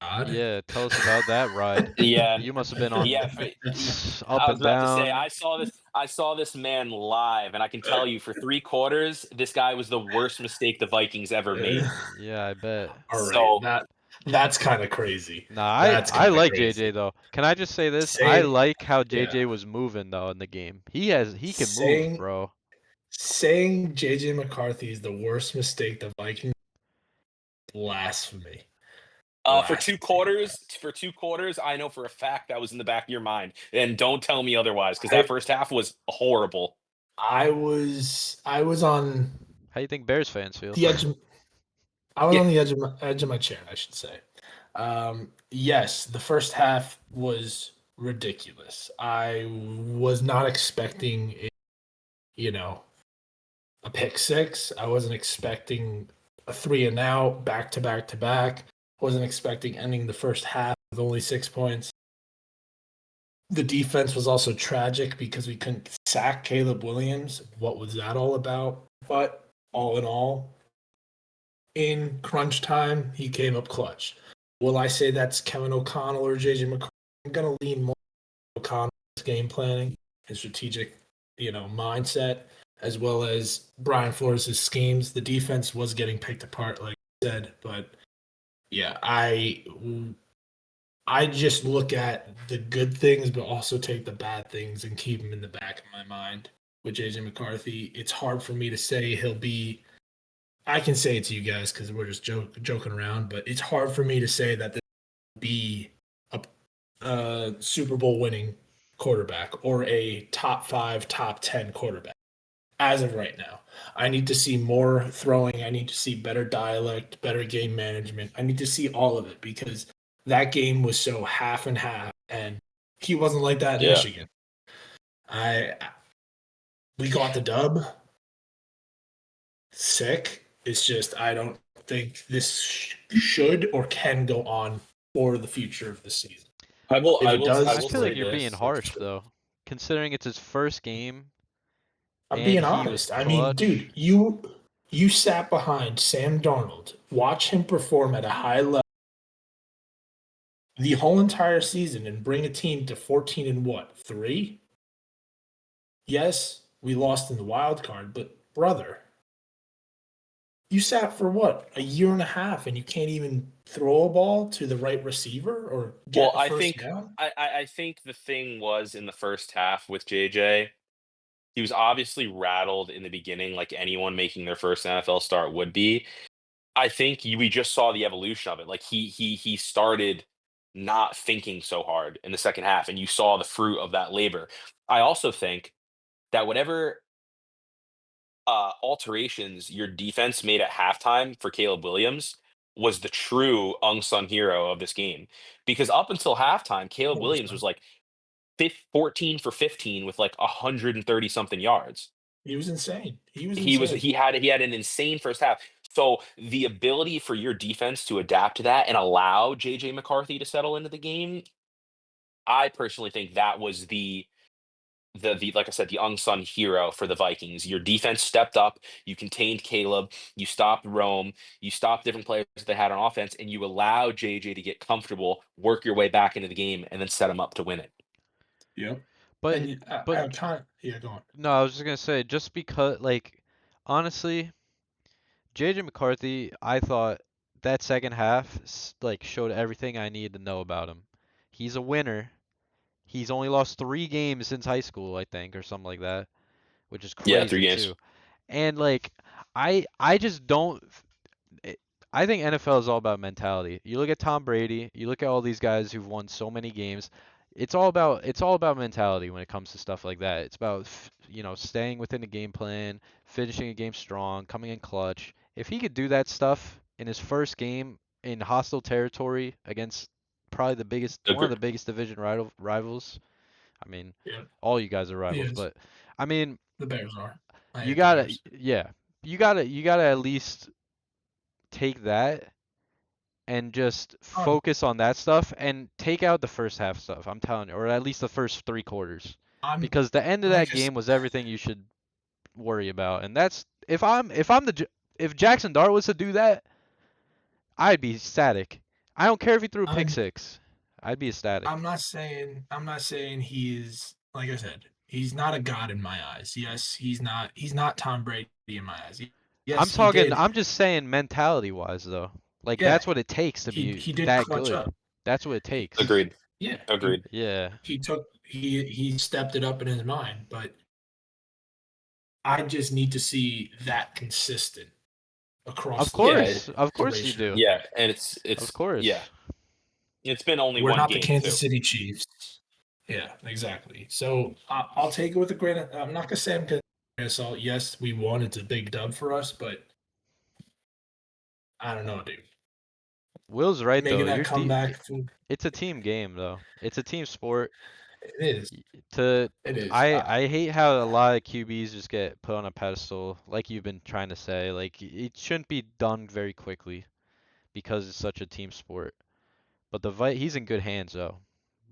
S1: God.
S3: Yeah, tell us about that ride.
S2: Yeah.
S3: You must have been on
S2: Yeah,
S3: up
S2: I was
S3: and
S2: about to say
S3: down.
S2: I saw this man live, and I can tell you for 3 quarters, this guy was the worst mistake the Vikings ever made.
S3: Yeah, I bet.
S1: All right,
S2: So
S1: that's kind of crazy.
S3: Nah,
S1: That's
S3: I
S1: kind of
S3: like
S1: crazy.
S3: JJ though. Can I just say this? I
S1: Saying,
S3: like how
S1: yeah,
S3: JJ was moving though in the game. He can move,
S1: saying
S3: bro.
S1: saying JJ McCarthy is the worst mistake the Vikings. Blasphemy.
S2: for two quarters, I know for a fact that was in the back of your mind, and don't tell me otherwise because that
S1: I
S2: first half was horrible.
S1: I was on
S3: How you think Bears fans feel?
S1: the edge. I was
S2: Yeah.
S1: on the edge of my chair, I should say. Yes, the first half was ridiculous. I was not expecting, a pick six. I wasn't expecting a 3-and-out back to back to back. Wasn't expecting ending the first half with only 6 points. The defense was also tragic because we couldn't sack Caleb Williams. What was that all about? But all in all, in crunch time, he came up clutch. Will I say that's Kevin O'Connell or JJ McCarthy? I'm going to lean more on O'Connell's game planning and strategic, mindset, as well as Brian Flores' schemes. The defense was getting picked apart, like I said, but yeah, I just look at the good things, but also take the bad things and keep them in the back of my mind. With JJ McCarthy, it's hard for me to say he'll be. I can say it to you guys because we're just joking around, but it's hard for me to say that this will be a Super Bowl winning quarterback or a top 5, top 10 quarterback as of right now. I need to see more throwing. I need to see better dialect, better game management. I need to see all of it because that game was so half and half, and he wasn't like that in
S2: Yeah.
S1: Michigan. We got the dub. Sick. It's just I don't think this should or can go on for the future of the season.
S2: I will.
S1: If
S2: I
S1: it
S2: will.
S1: does,
S2: I
S3: I
S2: will
S3: feel
S2: say
S3: like you're being
S2: this.
S3: harsh though, considering it's his first game
S1: I'm
S3: and
S1: being
S3: he was
S1: honest. I mean,
S3: clutch.
S1: dude, you sat behind Sam Darnold, watch him perform at a high level the whole entire season and bring a team to 14 and what? 3? Yes, we lost in the wild card, but brother, you sat for what, a year and a half, and you can't even throw a ball to the right receiver or
S2: Well,
S1: get a
S2: I
S1: first
S2: think
S1: down?
S2: I think the thing was in the first half with JJ, he was obviously rattled in the beginning, like anyone making their first NFL start would be. I think we just saw the evolution of it. Like he started not thinking so hard in the second half, and you saw the fruit of that labor. I also think that whatever alterations your defense made at halftime for Caleb Williams was the true unsung hero of this game. Because up until halftime, Caleb Williams
S1: 100%.
S2: was like 14 for 15 with like 130 something yards.
S1: He was insane. He was
S2: He was
S1: insane.
S2: he had an insane first half. So the ability for your defense to adapt to that and allow JJ McCarthy to settle into the game, I personally think that was the like I said, the unsung hero for the Vikings. Your defense stepped up, you contained Caleb, you stopped Rome, you stopped different players that they had on offense, and you allowed JJ to get comfortable, work your way back into the game, and then set him up to win it.
S1: Yep.
S3: But
S1: And I
S3: but
S1: kind yeah, go on.
S3: no, I was just gonna say just because like honestly, JJ McCarthy, I thought that second half like showed everything I needed to know about him. He's a winner. He's only lost 3 games since high school, I think, or something like that, which is
S2: Yeah, three
S3: crazy
S2: games.
S3: too. And like I just don't it- I think NFL is all about mentality. You look at Tom Brady, you look at all these guys who've won so many games. It's all about mentality when it comes to stuff like that. It's about staying within the game plan, finishing a game strong, coming in clutch. If he could do that stuff in his first game in hostile territory against probably one of
S2: Agree.
S3: the biggest division rivals. I mean,
S1: Yeah,
S3: all you guys are
S1: he
S3: rivals,
S1: is.
S3: but I mean,
S1: The Bears are. I
S3: you
S1: hate the
S3: gotta,
S1: Bears.
S3: yeah, you gotta at least take that and just
S1: Um,
S3: focus on that stuff and take out the first half stuff. I'm telling you, or at least the first 3 quarters,
S1: I'm
S3: because the end of
S1: like
S3: that
S1: I said,
S3: game was everything you should worry about. And that's if Jackson Dart was to do that, I'd be ecstatic. I don't care if he threw a pick
S1: I'm
S3: six. I'd be ecstatic.
S1: I'm not saying he's like I said, he's not a god in my eyes. Yes, he's not Tom Brady in my eyes.
S3: I'm
S1: Yes, he
S3: talking.
S1: did.
S3: I'm just saying mentality wise though. Like
S1: Yeah,
S3: that's what it takes to
S1: he
S3: be
S1: he did
S3: that
S1: clutch
S3: good.
S1: up.
S3: That's what it takes.
S1: He
S2: Agreed.
S1: yeah, he
S2: Agreed.
S3: Yeah.
S1: he took he stepped it up in his mind, but I just need to see that consistent across
S3: Of
S1: the
S2: Yeah,
S1: whole
S3: course. Of course you
S1: duration.
S3: do.
S2: yeah, and it's
S3: Of
S2: it's yeah,
S3: course.
S2: it's been only
S1: We're
S2: one
S1: not the
S2: game too.
S1: Kansas City Chiefs. Yeah, exactly. So I'll take it with a grain of. I'm not gonna say I'm gonna grain of salt. Yes, we won. It's a big dub for us, but I don't know, dude.
S3: Will's right though.
S1: Making that comeback,
S3: It's a team game though. It's a team sport.
S1: it is.
S3: Y- To
S1: It is.
S3: I hate how a lot of QBs just get put on a pedestal, like you've been trying to say. Like it shouldn't be done very quickly because it's such a team sport. But he's in good hands though.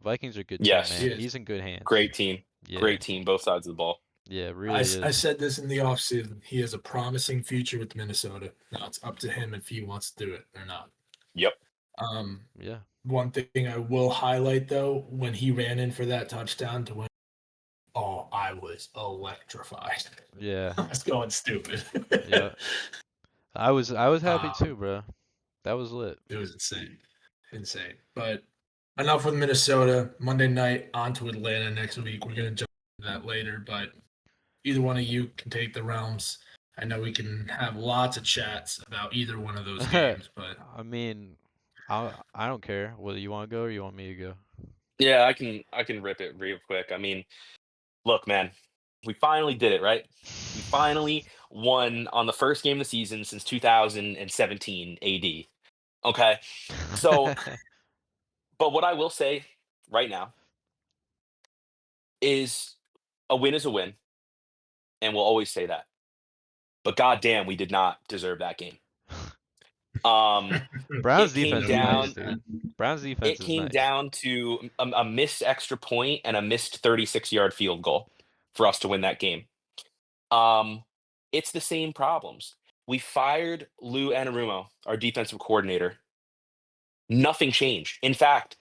S3: Vikings are a good team,
S2: Yes,
S1: He
S3: man.
S1: is.
S3: He's in good hands.
S2: great team,
S3: Yeah.
S2: great team, both sides of the ball.
S3: Yeah, it
S1: I,
S3: really
S1: I
S3: is.
S1: said this in the offseason. He has a promising future with Minnesota. Now it's up to him if he wants to do it or not.
S2: Yep.
S1: Um,
S3: Yeah.
S1: One thing I will highlight though, when he ran in for that touchdown to win, oh, I was electrified.
S3: Yeah.
S1: I was going stupid.
S3: Yeah. I was happy too,
S1: um,
S3: bro. That was lit.
S1: it was insane, insane. But enough with Minnesota. Monday night on to Atlanta next week. We're gonna jump into that later, but either one of you can take the realms. I know we can have lots of chats about either one of those games, but
S3: I mean, I don't care whether you want to go or you want me to go.
S2: Yeah, I can rip it real quick. I mean, look, man, we finally did it, right? We finally won on the first game of the season since 2017 AD. Okay. So, but what I will say right now is a win is a win, and we'll always say that. But goddamn, we did not deserve that game.
S3: Browns
S2: It came
S3: defense
S1: no,
S3: is
S1: we
S3: nice,
S1: needed
S2: down.
S1: that.
S3: dude. Browns
S2: It
S3: defense is
S2: came
S3: nice.
S2: down to a missed extra point and a missed 36-yard field goal for us to win that game. Um, it's the same problems. We fired Lou Anarumo, our defensive coordinator. Nothing changed. In fact,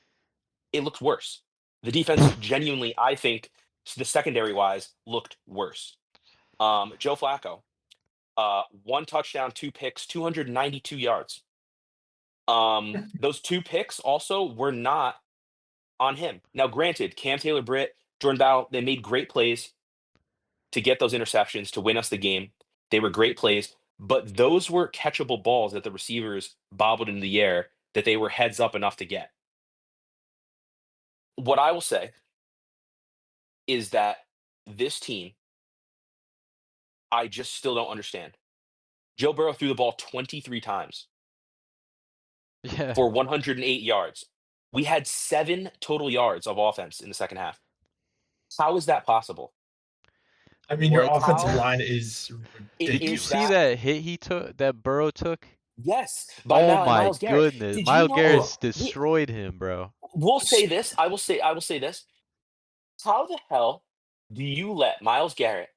S2: it looks worse. The defense genuinely, I think, the secondary wise looked worse. Joe Flacco, 1 touchdown, 2 picks, 292 yards. Those 2 picks also were not on him. Now, granted, Cam Taylor-Britt, Jordan Battle, they made great plays to get those interceptions to win us the game. They were great plays, but those were catchable balls that the receivers bobbled in the air that they were heads up enough to get. What I will say is that this team, I just still don't understand. Joe Burrow threw the ball 23 times
S3: Yeah.
S2: for 108 yards. We had 7 total yards of offense in the second half. How is that possible?
S1: I mean, your
S3: Like,
S1: offensive
S2: how-
S1: line is
S2: It
S3: Did you
S1: ridiculous.
S2: is
S3: see that hit he took, that Burrow took?
S2: Yes, by
S3: Oh my
S2: Miles Garrett.
S3: goodness.
S2: Did you
S3: Miles
S2: know?
S3: Garrett
S2: we-
S3: destroyed him, bro.
S2: We'll say this. I will say this. How the hell do you let Miles Garrett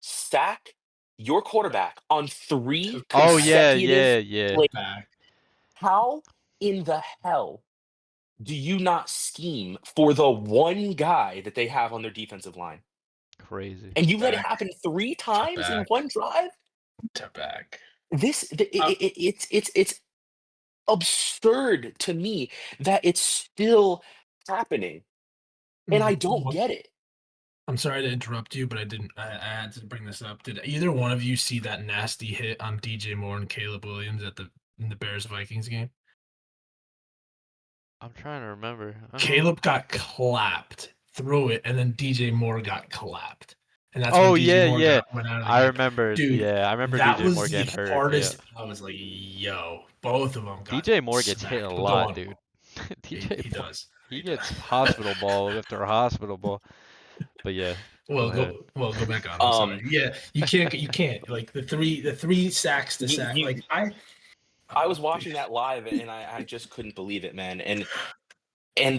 S2: sack your quarterback on 3
S3: Oh yeah,
S2: consecutive
S3: yeah.
S2: plays?
S1: Back.
S2: How in the hell do you not scheme for the one guy that they have on their defensive line?
S3: Crazy.
S2: And you let it
S1: Back.
S2: happen 3 times in
S1: back.
S2: one drive?
S1: To back.
S2: It's absurd to me that it's still happening, and I don't get it.
S1: I'm sorry to interrupt you, but I had to bring this up. Did either one of you see that nasty hit on DJ Moore and Caleb Williams in the Bears Vikings game?
S3: I'm trying to remember.
S1: Caleb got clapped through it, and then DJ Moore got clapped, and that's
S3: Oh
S1: when DJ
S3: yeah,
S1: Moore
S3: yeah.
S1: went out of the
S3: I
S1: game.
S3: remember.
S1: Dude,
S3: Yeah, I remember
S1: that
S3: DJ
S1: was
S3: Moore
S1: the
S3: getting hurt.
S1: hardest.
S3: Yeah.
S1: I was like, yo, both of them got
S3: DJ Moore gets hit
S1: smacked,
S3: a
S1: but go
S3: lot,
S1: on.
S3: dude.
S1: He
S3: DJ Moore,
S1: does.
S3: he gets hospital ball after hospital ball. But yeah,
S1: Well,
S3: ahead.
S1: go back on. I'm sorry. Yeah, you can't like the three sacks to sack. Like
S2: I was watching that live, and I just couldn't believe it, man. And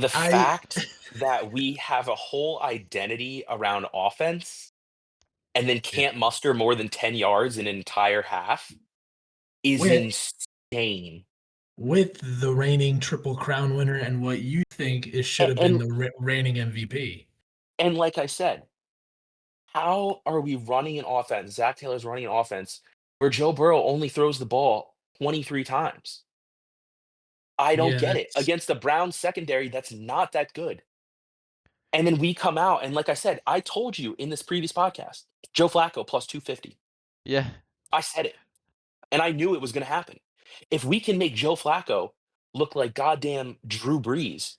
S2: the
S1: I-
S2: fact that we have a whole identity around offense and then can't muster more than 10 yards in an entire half is
S1: With-
S2: insane.
S1: with the reigning Triple Crown winner and what you think should have been the reigning MVP.
S2: And like I said, how are we running an offense? Zach Taylor's running an offense where Joe Burrow only throws the ball 23 times. I don't get it.
S1: that's-
S2: Against the Browns secondary, that's not that good. And then we come out, and like I said, I told you in this previous podcast, Joe Flacco plus 250.
S3: Yeah.
S2: I said it. And I knew it was going to happen. If we can make Joe Flacco look like goddamn Drew Brees,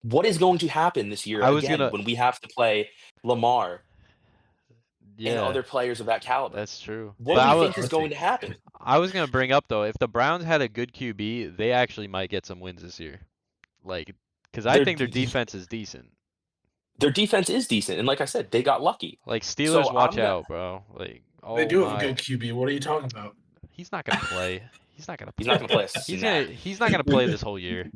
S2: what is going to happen this year when we have to play Lamar and
S3: Yeah,
S2: other players of that caliber?
S3: that's true.
S2: What
S3: But
S2: do
S3: I
S2: you
S3: wa-
S2: think is going to happen?
S3: I was gonna bring up though, if the Browns had a good QB, they actually might get some wins this year. Like, because I
S2: Their
S3: think their
S2: d-
S3: defense is decent.
S2: Their defense is decent, and like I said, they got lucky.
S3: Like Steelers,
S2: So
S3: watch
S2: I'm gonna-
S3: out, bro. Like, oh
S1: They do have
S3: my,
S1: a good QB. What are you talking about?
S3: he's not gonna play. He's not gonna play.
S2: He's not going to play a
S3: He's
S2: snap.
S3: he's not gonna play this whole year.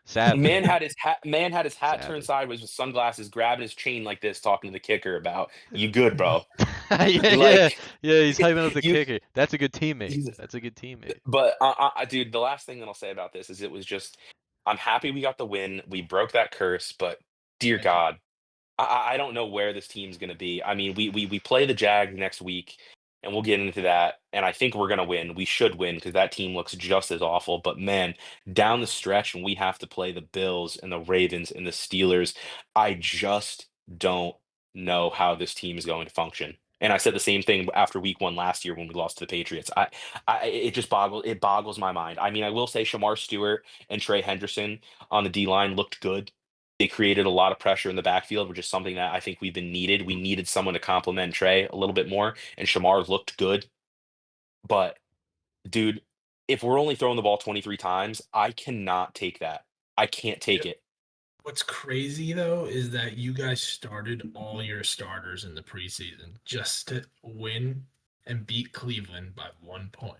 S3: Sadly.
S2: Man had his hat
S3: Sadly.
S2: turned sideways with sunglasses, grabbing his chain like this, talking to the kicker about "You good, bro?"
S3: yeah, yeah,
S2: Like,
S3: yeah. He's hyping up the
S2: you-
S3: kicker. That's a good teammate.
S2: he's-
S3: That's a good teammate.
S2: But dude, the last thing that I'll say about this is it was just I'm happy we got the win. We broke that curse, but dear
S1: Thank you.
S2: God, I don't know where this team's going to be. I mean, we play the Jags next week, and we'll get into that. And I think we're going to win. We should win because that team looks just as awful. But man, down the stretch, when we have to play the Bills and the Ravens and the Steelers, I just don't know how this team is going to function. And I said the same thing after week 1 last year when we lost to the Patriots. It just boggles my mind. I mean, I will say Shamar Stewart and Trey Henderson on the D line looked good. They created a lot of pressure in the backfield, which is something that I think we've been needed. We needed someone to complement Trey a little bit more, and Shamar looked good. But, dude, if we're only throwing the ball 23 times, I cannot take that. I can't take it.
S1: What's crazy though is that you guys started all your starters in the preseason just to win and beat Cleveland by 1 point.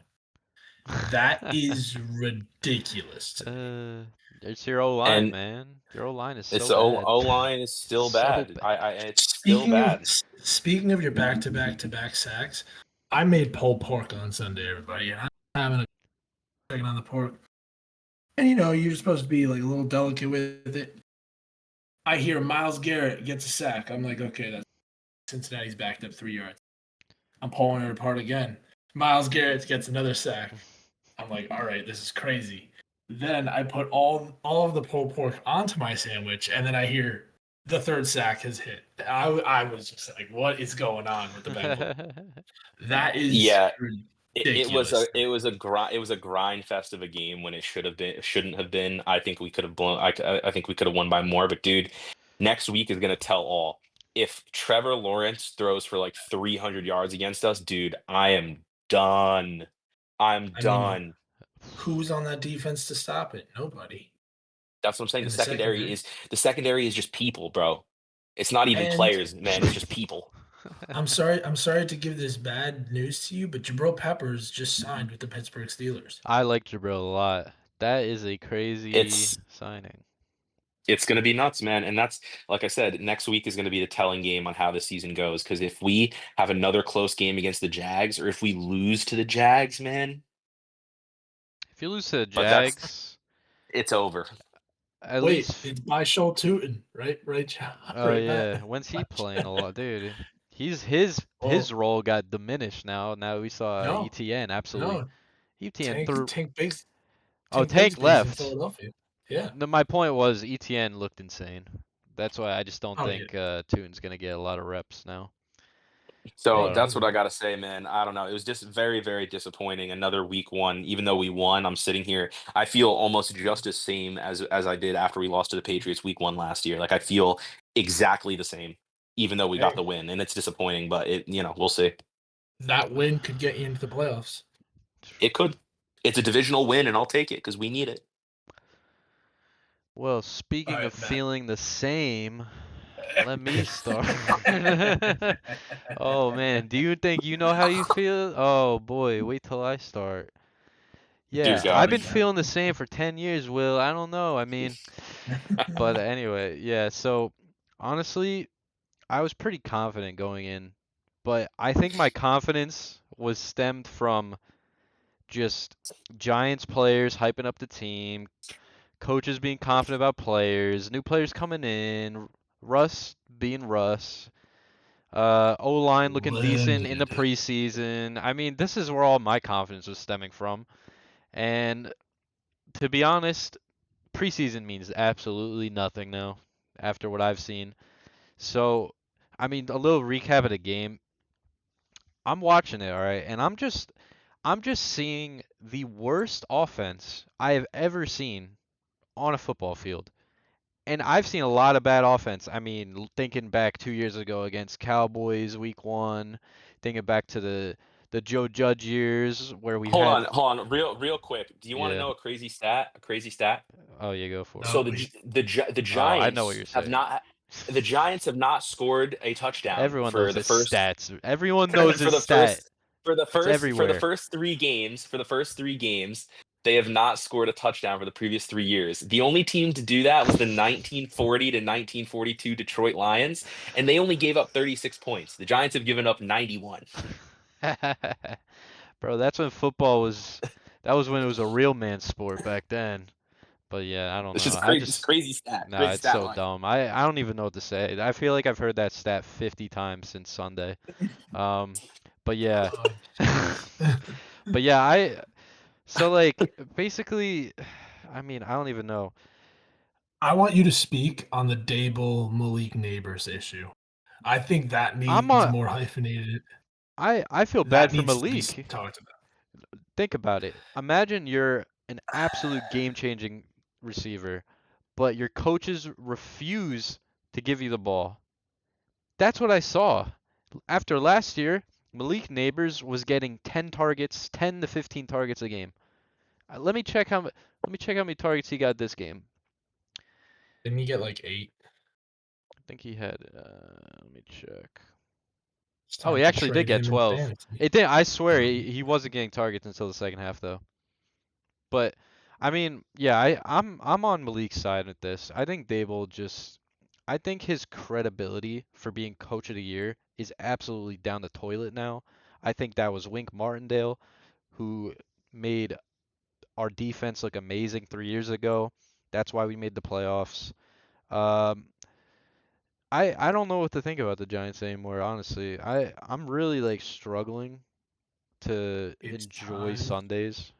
S1: That is ridiculous. to me.
S3: It's your O line,
S2: And
S3: man. Your O line is
S2: It's
S3: so
S2: the
S3: bad.
S2: O line is still
S3: So
S2: bad.
S3: bad.
S2: It's still bad.
S1: Speaking of your back-to-back sacks, I made pulled pork on Sunday, everybody. And I'm having a second on the pork. And you're supposed to be like a little delicate with it. I hear Miles Garrett gets a sack. I'm like, okay, that's Cincinnati's backed up 3 yards. I'm pulling it apart again. Miles Garrett gets another sack. I'm like, all right, this is crazy. Then I put all of the pulled pork onto my sandwich, and then I hear the third sack has hit. I was just like, what is going on with the Bengals? That is
S2: Yeah,
S1: ridiculous.
S2: it was a grind fest of a game when it shouldn't have been. I think we could have blown. I think we could have won by more. But dude, next week is gonna tell all. If Trevor Lawrence throws for like 300 yards against us, dude, I am done. I'm
S1: I mean,
S2: done.
S1: who's on that defense to stop it? Nobody
S2: That's what I'm saying.
S1: in the secondary.
S2: The secondary is just people, bro. It's not even
S1: And
S2: players, man. It's just people.
S1: I'm sorry to give this bad news to you, but Jabril Peppers just signed with the Pittsburgh Steelers.
S3: I like Jabril a lot. That is a crazy
S2: It's
S3: signing.
S2: it's going to be nuts, man. And that's, like I said, next week is going to be the telling game on how the season goes. Because if we have another close game against the Jags, or if we lose to the Jags, man,
S3: If you lose to the
S2: but that's
S3: Jags,
S2: it's over.
S3: at
S1: Wait,
S3: least
S1: it's by Shoal Tootin, right? Right,
S3: oh
S1: right,
S3: yeah,
S1: Matt?
S3: when's he playing a lot, dude? His
S1: Oh
S3: role got diminished now. Now we saw
S1: no,
S3: ETN absolutely.
S1: no,
S3: ETN threw. Oh,
S1: Tank
S3: Tank
S1: Bigsby's in
S3: left.
S1: Philadelphia. Yeah.
S3: No, my point was ETN looked insane. That's why I just don't
S1: Oh yeah.
S3: think Tune's gonna get a lot of reps now.
S2: So
S3: But
S2: that's what I got to say, man. I don't know. It was just very, very disappointing. Another week one, even though we won, I'm sitting here. I feel almost just as same as I did after we lost to the Patriots week one last year. Like I feel exactly the same, even though we got
S1: Hey,
S2: the win, and it's disappointing. But we'll see.
S1: that win could get you into the playoffs.
S2: It could. It's a divisional win, and I'll take it because we need it.
S3: well,
S1: All
S3: speaking of
S1: right, Matt.
S3: feeling the same, let me start. Oh man, do you think you know how you feel? Oh boy, wait till I start.
S2: Dear
S3: Yeah, I've
S2: God.
S3: been feeling the same for 10 years, Will. I don't know. I mean, but anyway, yeah, so honestly, I was pretty confident going in, but I think my confidence was stemmed from just Giants players hyping up the team, coaches being confident about players, new players coming in, Russ being Russ, O-line looking decent in the
S1: Limited.
S3: preseason. I mean, this is where all my confidence was stemming from. And to be honest, preseason means absolutely nothing now after what I've seen. So, I mean, a little recap of the game. I'm watching it, all right, and I'm just seeing the worst offense I have ever seen on a football field. And I've seen a lot of bad offense. I mean, thinking back 2 years ago against Cowboys week one, thinking back to the Joe Judge years where we had
S2: Hold on, real quick. Do you want to
S3: yeah.
S2: know a crazy stat? A crazy stat.
S3: Oh, yeah, go for it.
S2: So
S1: No, wait.
S2: The
S3: Oh, I know what
S2: Giants
S3: you're
S2: have
S3: saying.
S2: not the Giants have not scored a touchdown
S3: Everyone
S2: for
S3: knows
S2: the
S3: his
S2: first
S3: stats. Everyone knows
S2: for
S3: his
S2: the
S3: stat.
S2: first
S3: It's everywhere.
S2: for the first 3 games. They have not scored a touchdown for the previous 3 years. The only team to do that was the 1940 to 1942 Detroit Lions, and they only gave up 36 points. The Giants have given up 91.
S3: Bro, that's when football was that was when it was a real man sport back then. But yeah, I don't
S2: It's
S3: know.
S2: just
S3: I
S2: crazy. It's
S3: just nah,
S2: crazy
S3: it's
S2: stat
S3: so
S2: line.
S3: dumb. I don't even know what to say. I feel like I've heard that stat 50 times since Sunday. Um, but yeah. But yeah, so like basically I mean, I don't even know.
S1: I want you to speak on the Dable Malik Neighbors issue. I think that
S3: I'm
S1: needs
S3: on
S1: more hyphenated.
S3: I feel bad
S1: That
S3: for
S1: needs to be
S3: Malik.
S1: talked about.
S3: Think about it. Imagine you're an absolute game-changing receiver, but your coaches refuse to give you the ball. That's what I saw. After last year, Malik Neighbors was getting 10 targets, 10 to 15 targets a game. Let me check how many targets he got this game.
S1: Didn't he get like 8?
S3: I think he had let me check.
S1: It's
S3: Oh,
S1: time
S3: he
S1: to
S3: actually did
S1: trade
S3: get
S1: him in
S3: 12.
S1: fantasy.
S3: It did I swear he wasn't getting targets until the second half though. But I mean, yeah, I'm on Malik's side with this. I think his credibility for being coach of the year is absolutely down the toilet now. I think that was Wink Martindale who made our defense look amazing 3 years ago. That's why we made the playoffs. Um, I don't know what to think about the Giants anymore, honestly. I'm really like struggling to
S1: It's
S3: enjoy
S1: time.
S3: Sundays.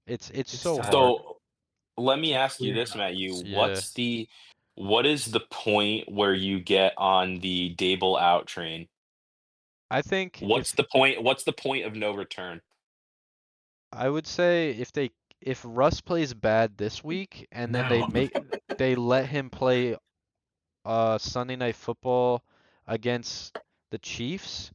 S3: It's
S1: It's
S3: so
S1: time
S3: hard.
S2: So let me
S1: to
S2: ask you
S1: clear
S2: this, Matt. You,
S1: house.
S3: Yeah.
S2: what is the point where you get on the Dable out train?
S3: I think
S2: What's the point? What's the point of no return?
S3: I would say if Russ plays bad this week and then
S1: No.
S3: they let him play Sunday Night Football against the Chiefs,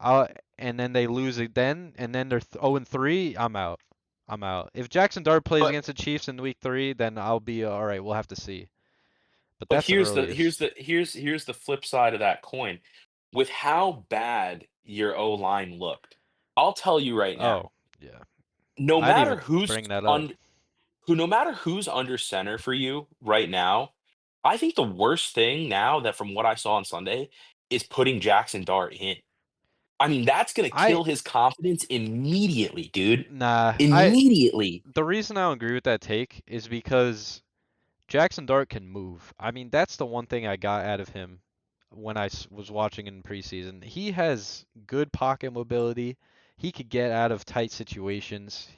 S3: and then they lose again and then they're 0-3, I'm out. I'm out. If Jackson Dart plays
S2: But
S3: against the Chiefs in week 3, then I'll be all right, we'll have to see. But
S2: but
S3: that's the
S2: here's the
S3: earliest.
S2: here's the flip side of that coin. With how bad your O line looked, I'll tell you right now,
S3: Oh, yeah.
S2: no
S3: I didn't
S2: matter
S3: even bring that up.
S2: un no matter who's under center for you right now, I think the worst thing now that from what I saw on Sunday is putting Jackson Dart in. I mean, that's gonna
S3: I
S2: kill his confidence immediately, dude.
S3: nah, I
S2: Immediately.
S3: the reason I don't agree with that take is because Jackson Dart can move. I mean, that's the one thing I got out of him when was watching in preseason. He has good pocket mobility. He could get out of tight situations.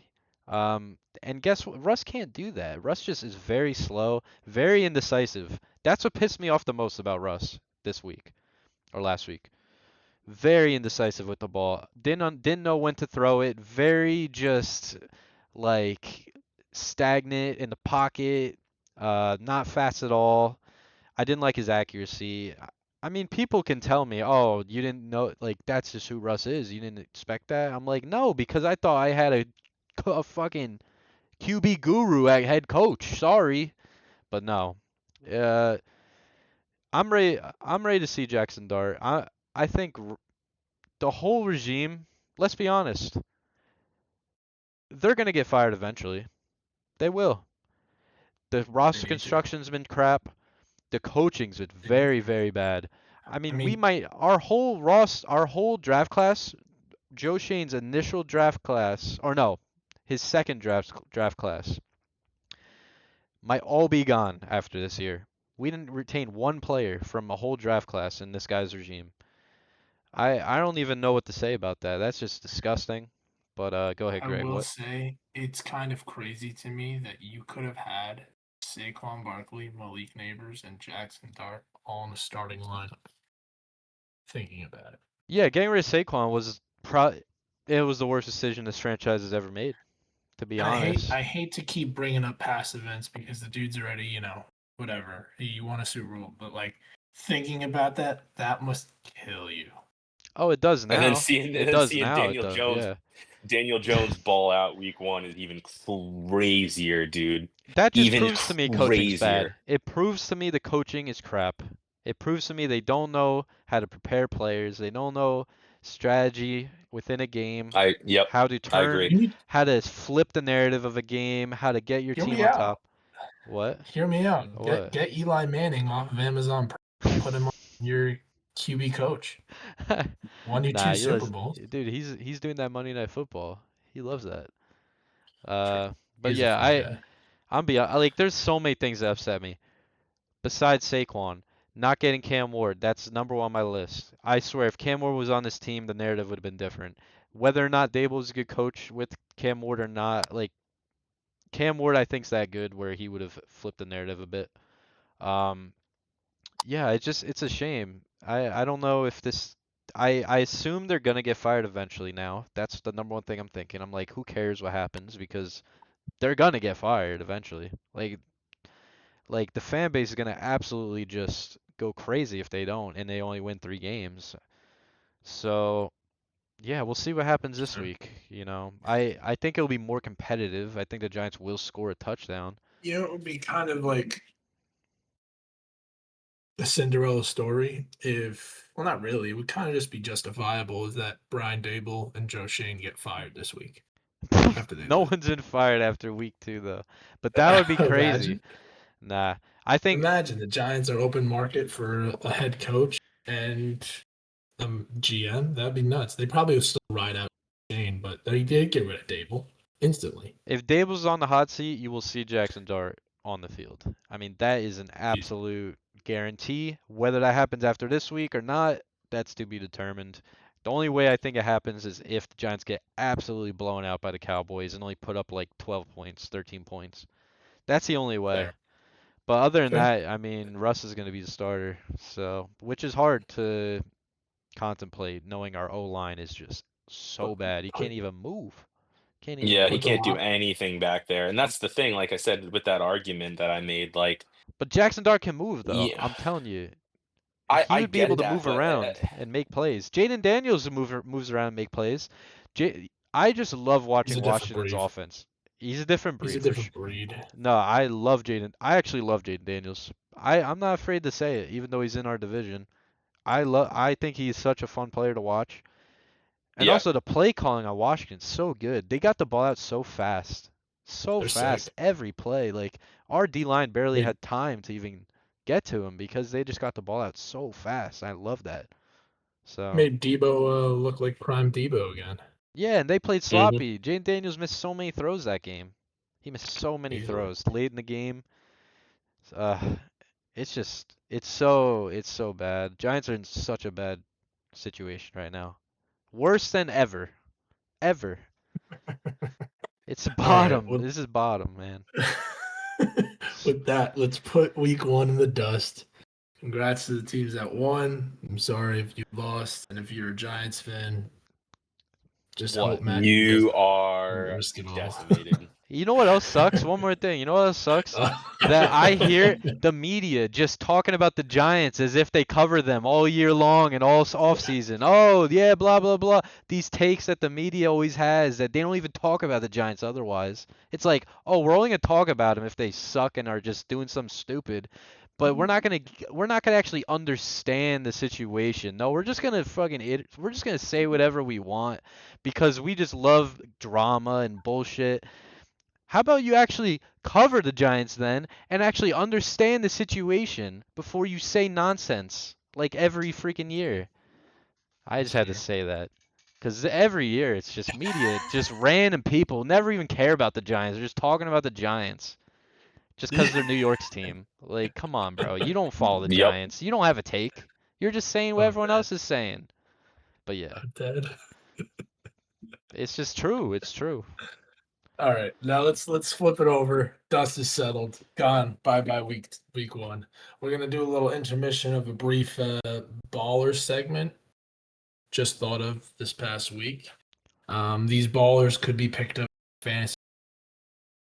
S3: And guess what? Russ can't do that. Russ just is very slow, very indecisive. That's what pissed me off the most about Russ this week or last week. Very indecisive with the ball. Didn't know when to throw it. Very just like stagnant in the pocket. Not fast at all. I didn't like his accuracy. I mean, people can tell me, "Oh, you didn't know, like that's just who Russ is. You didn't expect that." I'm like, "No, because I thought I had a fucking QB guru at head coach. Sorry, but no. Uh, I'm ready to see Jackson Dart. I think the whole regime. Let's be honest. They're gonna get fired eventually. They will. The
S1: They
S3: roster
S1: need to.
S3: construction's been crap. The coaching's been
S1: They need
S3: very,
S1: to.
S3: very bad. I
S1: I
S3: mean, we
S1: mean,
S3: might our whole draft class, Joe Shane's initial draft class, or no, his second draft class, might all be gone after this year. We didn't retain one player from a whole draft class in this guy's regime. I don't even know what to say about that. That's just disgusting. But go ahead,
S1: I
S3: Greg.
S1: will
S3: What?
S1: say it's kind of crazy to me that you could have had Saquon Barkley, Malik Neighbors, and Jackson Dart all in the starting lineup. Thinking about it.
S3: Yeah, getting rid of Saquon was probably it was the worst decision this franchise has ever made, to be
S1: And
S3: honest.
S1: I hate to keep bringing up past events because the dude's already, whatever. He won a Super Bowl, but like thinking about that, that must kill you.
S3: Oh, it does
S2: And then
S3: now.
S2: seeing
S3: It
S2: and then
S3: does
S2: seeing
S3: now. It
S2: Daniel
S3: does.
S2: Jones
S3: Yeah.
S2: Daniel Jones ball out week 1 is even crazier, dude.
S3: That just
S2: Even
S3: proves to me coaching's bad.
S2: crazier.
S3: It proves to me the coaching is crap. It proves to me they don't know how to prepare players. They don't know strategy within a game,
S2: Yep,
S3: how to
S2: I
S3: turn,
S2: agree.
S1: You need
S3: how to flip the narrative of a game, how to get your
S1: hear
S3: team
S1: me
S3: on
S1: out.
S3: top. What?
S1: Hear me out. Get
S3: What?
S1: get Eli Manning off of Amazon Prime. Put him on your QB coach. Won you
S3: Nah,
S1: two
S3: you
S1: Super
S3: listen,
S1: Bowls.
S3: dude. He's doing that Monday Night Football. He loves that.
S1: True.
S3: But
S1: He's a
S3: yeah,
S1: fun guy.
S3: like. There's so many things that upset me. Besides Saquon, not getting Cam Ward, that's number one on my list. I swear, if Cam Ward was on this team, the narrative would have been different. Whether or not Dable is a good coach with Cam Ward or not, like Cam Ward, I think's that good where he would have flipped the narrative a bit. Um, yeah, it's a shame. I don't know if this. I assume they're gonna get fired eventually now. That's the number one thing I'm thinking. I'm like, who cares what happens because they're gonna get fired eventually. Like the fan base is gonna absolutely just go crazy if they don't, and they only win 3 games. So yeah, we'll see what happens this
S1: True.
S3: week. I think it'll be more competitive. I think the Giants will score a touchdown.
S1: It would be kind of like the Cinderella story if, well, not really. It would kind of just be justifiable is that Brian Dable and Joe Shane get fired this week after they
S3: No
S1: lose.
S3: one's been fired after week 2 though, but that would be crazy.
S1: Imagine.
S3: Nah, I think
S1: Imagine the Giants are open market for a head coach and GM. That'd be nuts. They probably would still ride out Shane, but they did get rid of Dable instantly.
S3: if Dable's on the hot seat, you will see Jackson Dart on the field. I mean, that is an
S1: He's
S3: absolute guarantee. Whether that happens after this week or not, that's to be determined. The only way I think it happens is if the Giants get absolutely blown out by the Cowboys and only put up like 12 points, 13 points. That's the only way.
S1: Fair.
S3: But other than
S1: Fair.
S3: that, I mean, Russ is going to be the starter. So, which is hard to contemplate knowing our O-line is just so bad. He can't even move. Can't even
S2: Yeah, he
S1: Put
S3: move.
S1: the
S2: can't do
S1: line.
S2: anything back there. And that's the thing, like I said, with that argument that I made, like,
S3: But Jackson Dart can move though.
S2: yeah,
S3: I'm telling you.
S2: I
S3: He would be able
S2: get
S3: to
S2: that,
S3: move
S2: but
S3: around and make plays. Jaden Daniels moves around and make plays. I just love
S1: He's
S3: watching
S1: a different
S3: Washington's
S1: breed.
S3: offense. He's a different
S1: He's a
S3: breed for sure.
S1: different breed.
S3: No, I love Jaden. I actually love Jaden Daniels. I'm not afraid to say it, even though he's in our division. I think he's such a fun player to watch. And
S2: yeah,
S3: also the play calling on Washington's so good. They got the ball out so fast. So
S1: They're
S3: fast
S1: sick.
S3: every play. Like our D line barely
S1: They,
S3: had time to even get to him because they just got the ball out so fast. I love that. So
S1: made Debo look like prime Debo again.
S3: yeah, and they played
S2: hmm
S3: sloppy. Jane Daniels missed so many throws that game. He missed so many
S1: Easily.
S3: throws late in the game. Uh, it's so bad. Giants are in such a bad situation right now. Worse than ever. Ever. It's
S1: All right.
S3: bottom. This is bottom, man.
S1: With that, let's put week one in the dust. Congrats to the teams that won. I'm sorry if you lost, and if you're a Giants fan, just hope
S3: What?
S1: Matt doesn't
S2: you are
S1: risk it all.
S2: decimated.
S3: You know what else sucks? One more thing. You know what else sucks? That I hear the media just talking about the Giants as if they cover them all year long and all off season. Oh, yeah, blah blah blah. These takes that the media always has that they don't even talk about the Giants otherwise. It's like, "Oh, we're only going to talk about them if they suck and are just doing something stupid." But we're not going to actually understand the situation. No, we're just going to we're just going to say whatever we want because we just love drama and bullshit. How about you actually cover the Giants then and actually understand the situation before you say nonsense like every freaking year? I just
S1: That's
S3: had to
S1: fair.
S3: say that because every year it's just media, just random people never even care about the Giants. They're just talking about the Giants just because they're New York's team. Like, come on, bro. You don't follow the
S2: Yep.
S3: Giants. You don't have a take. You're just saying what
S1: I'm
S3: everyone
S1: dead.
S3: else is saying. But yeah,
S1: I'm dead.
S3: it's just true. It's true.
S1: All right, now let's flip it over. Dust is settled. Gone. Bye bye week one. We're gonna do a little intermission of a brief baller segment. Just thought of this past week. These ballers could be picked up in fantasy.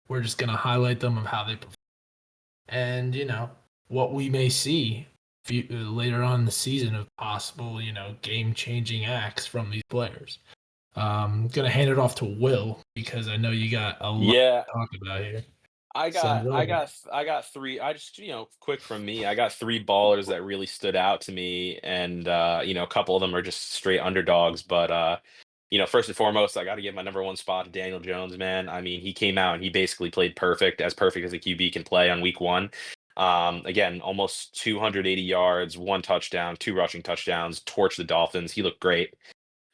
S1: We're just gonna highlight them of how they perform, and what we may see later on in the season of possible game changing acts from these players. Gonna hand it off to Will because I know you got a lot
S2: Yeah,
S1: to talk about here.
S2: I
S1: Send
S2: got
S1: it
S2: I
S1: over.
S2: got I got three. I just, quick from me. I got three ballers that really stood out to me, and a couple of them are just straight underdogs. But first and foremost, I got to give my number one spot to Daniel Jones, man. I mean, he came out and he basically played perfect as a QB can play on week one. Again, almost 280 yards, one touchdown, two rushing touchdowns, torched the Dolphins. He looked great.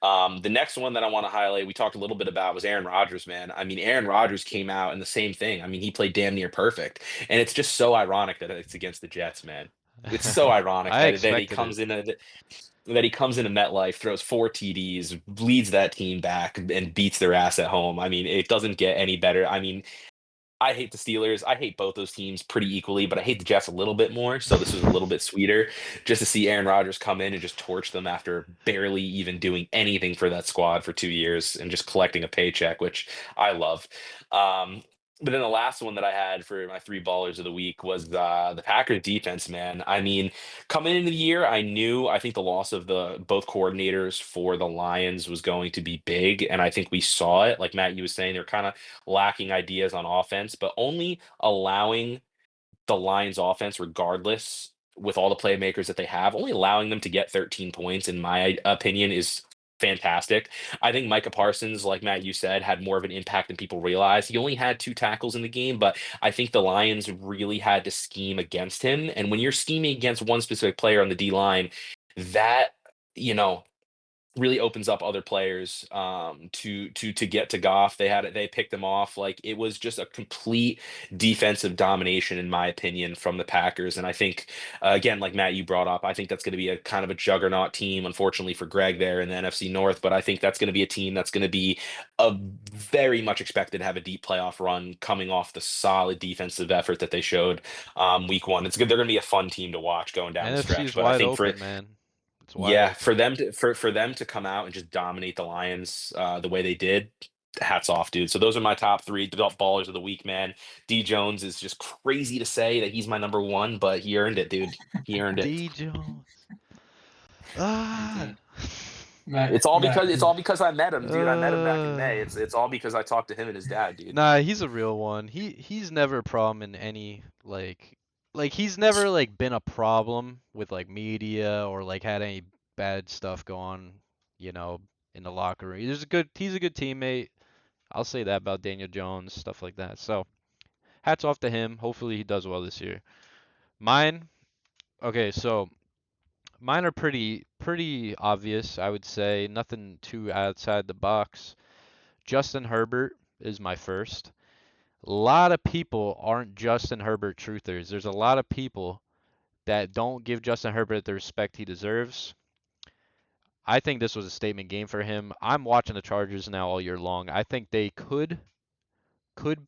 S2: The next one that I want to highlight, we talked a little bit about, was Aaron Rodgers, man. I mean, Aaron Rodgers came out and the same thing. I mean, he played damn near perfect. And it's just so ironic that it's against the Jets, man. It's so ironic
S3: I
S2: that he
S3: expected it.
S2: comes in that he comes into MetLife, throws four TDs, leads that team back, and beats their ass at home. I mean, it doesn't get any better. I mean, I hate the Steelers. I hate both those teams pretty equally, but I hate the Jets a little bit more. So this was a little bit sweeter just to see Aaron Rodgers come in and just torch them after barely even doing anything for that squad for 2 years and just collecting a paycheck, which I love. Um, but then the last one that I had for my three ballers of the week was the Packers defense, man. I mean, coming into the year, I think the loss of the both coordinators for the Lions was going to be big, and I think we saw it. Like Matt, you was saying, they're kind of lacking ideas on offense, but only allowing the Lions offense, regardless, with all the playmakers that they have, only allowing them to get 13 points, in my opinion, is fantastic. I think Micah Parsons, like Matt, you said, had more of an impact than people realize. He only had two tackles in the game, but I think the Lions really had to scheme against him. And when you're scheming against one specific player on the D line, that, you know, really opens up other players to get to Goff. They picked him off. Like, it was just a complete defensive domination, in my opinion, from the Packers. And I think, again, like Matt, you brought up, I think that's going to be a kind of a juggernaut team, unfortunately for Greg there in the NFC North. But I think that's going to be a team that's going to be very much expected to have a deep playoff run, coming off the solid defensive effort that they showed week one. It's good. They're going to be a fun team to watch going down the
S3: NFC
S2: stretch.
S3: is
S2: But I
S3: wide
S2: think for
S3: open, man. It's wide
S2: yeah,
S3: open.
S2: for them to come out and just dominate the Lions the way they did, hats off, dude. So those are my top three ballers of the week, man. D Jones is just crazy to say that he's my number one, but he earned it, dude. He earned it.
S3: D Jones. Ah.
S1: Indeed. Matt,
S2: It's all because I met him, dude. I met him back in
S3: Uh,
S2: May. It's all because I talked to him and his dad, dude.
S3: Nah, he's a real one. He's never a problem in any like he's never like been a problem with like media or like had any bad stuff go on, you know, in the locker room. He's a good teammate. I'll say that about Daniel Jones, stuff like that. So, hats off to him. Hopefully he does well this year. Mine, okay, so mine are pretty obvious, I would say. Nothing too outside the box. Justin Herbert is my first. A lot of people aren't Justin Herbert truthers. There's a lot of people that don't give Justin Herbert the respect he deserves. I think this was a statement game for him. I'm watching the Chargers now all year long. I think they could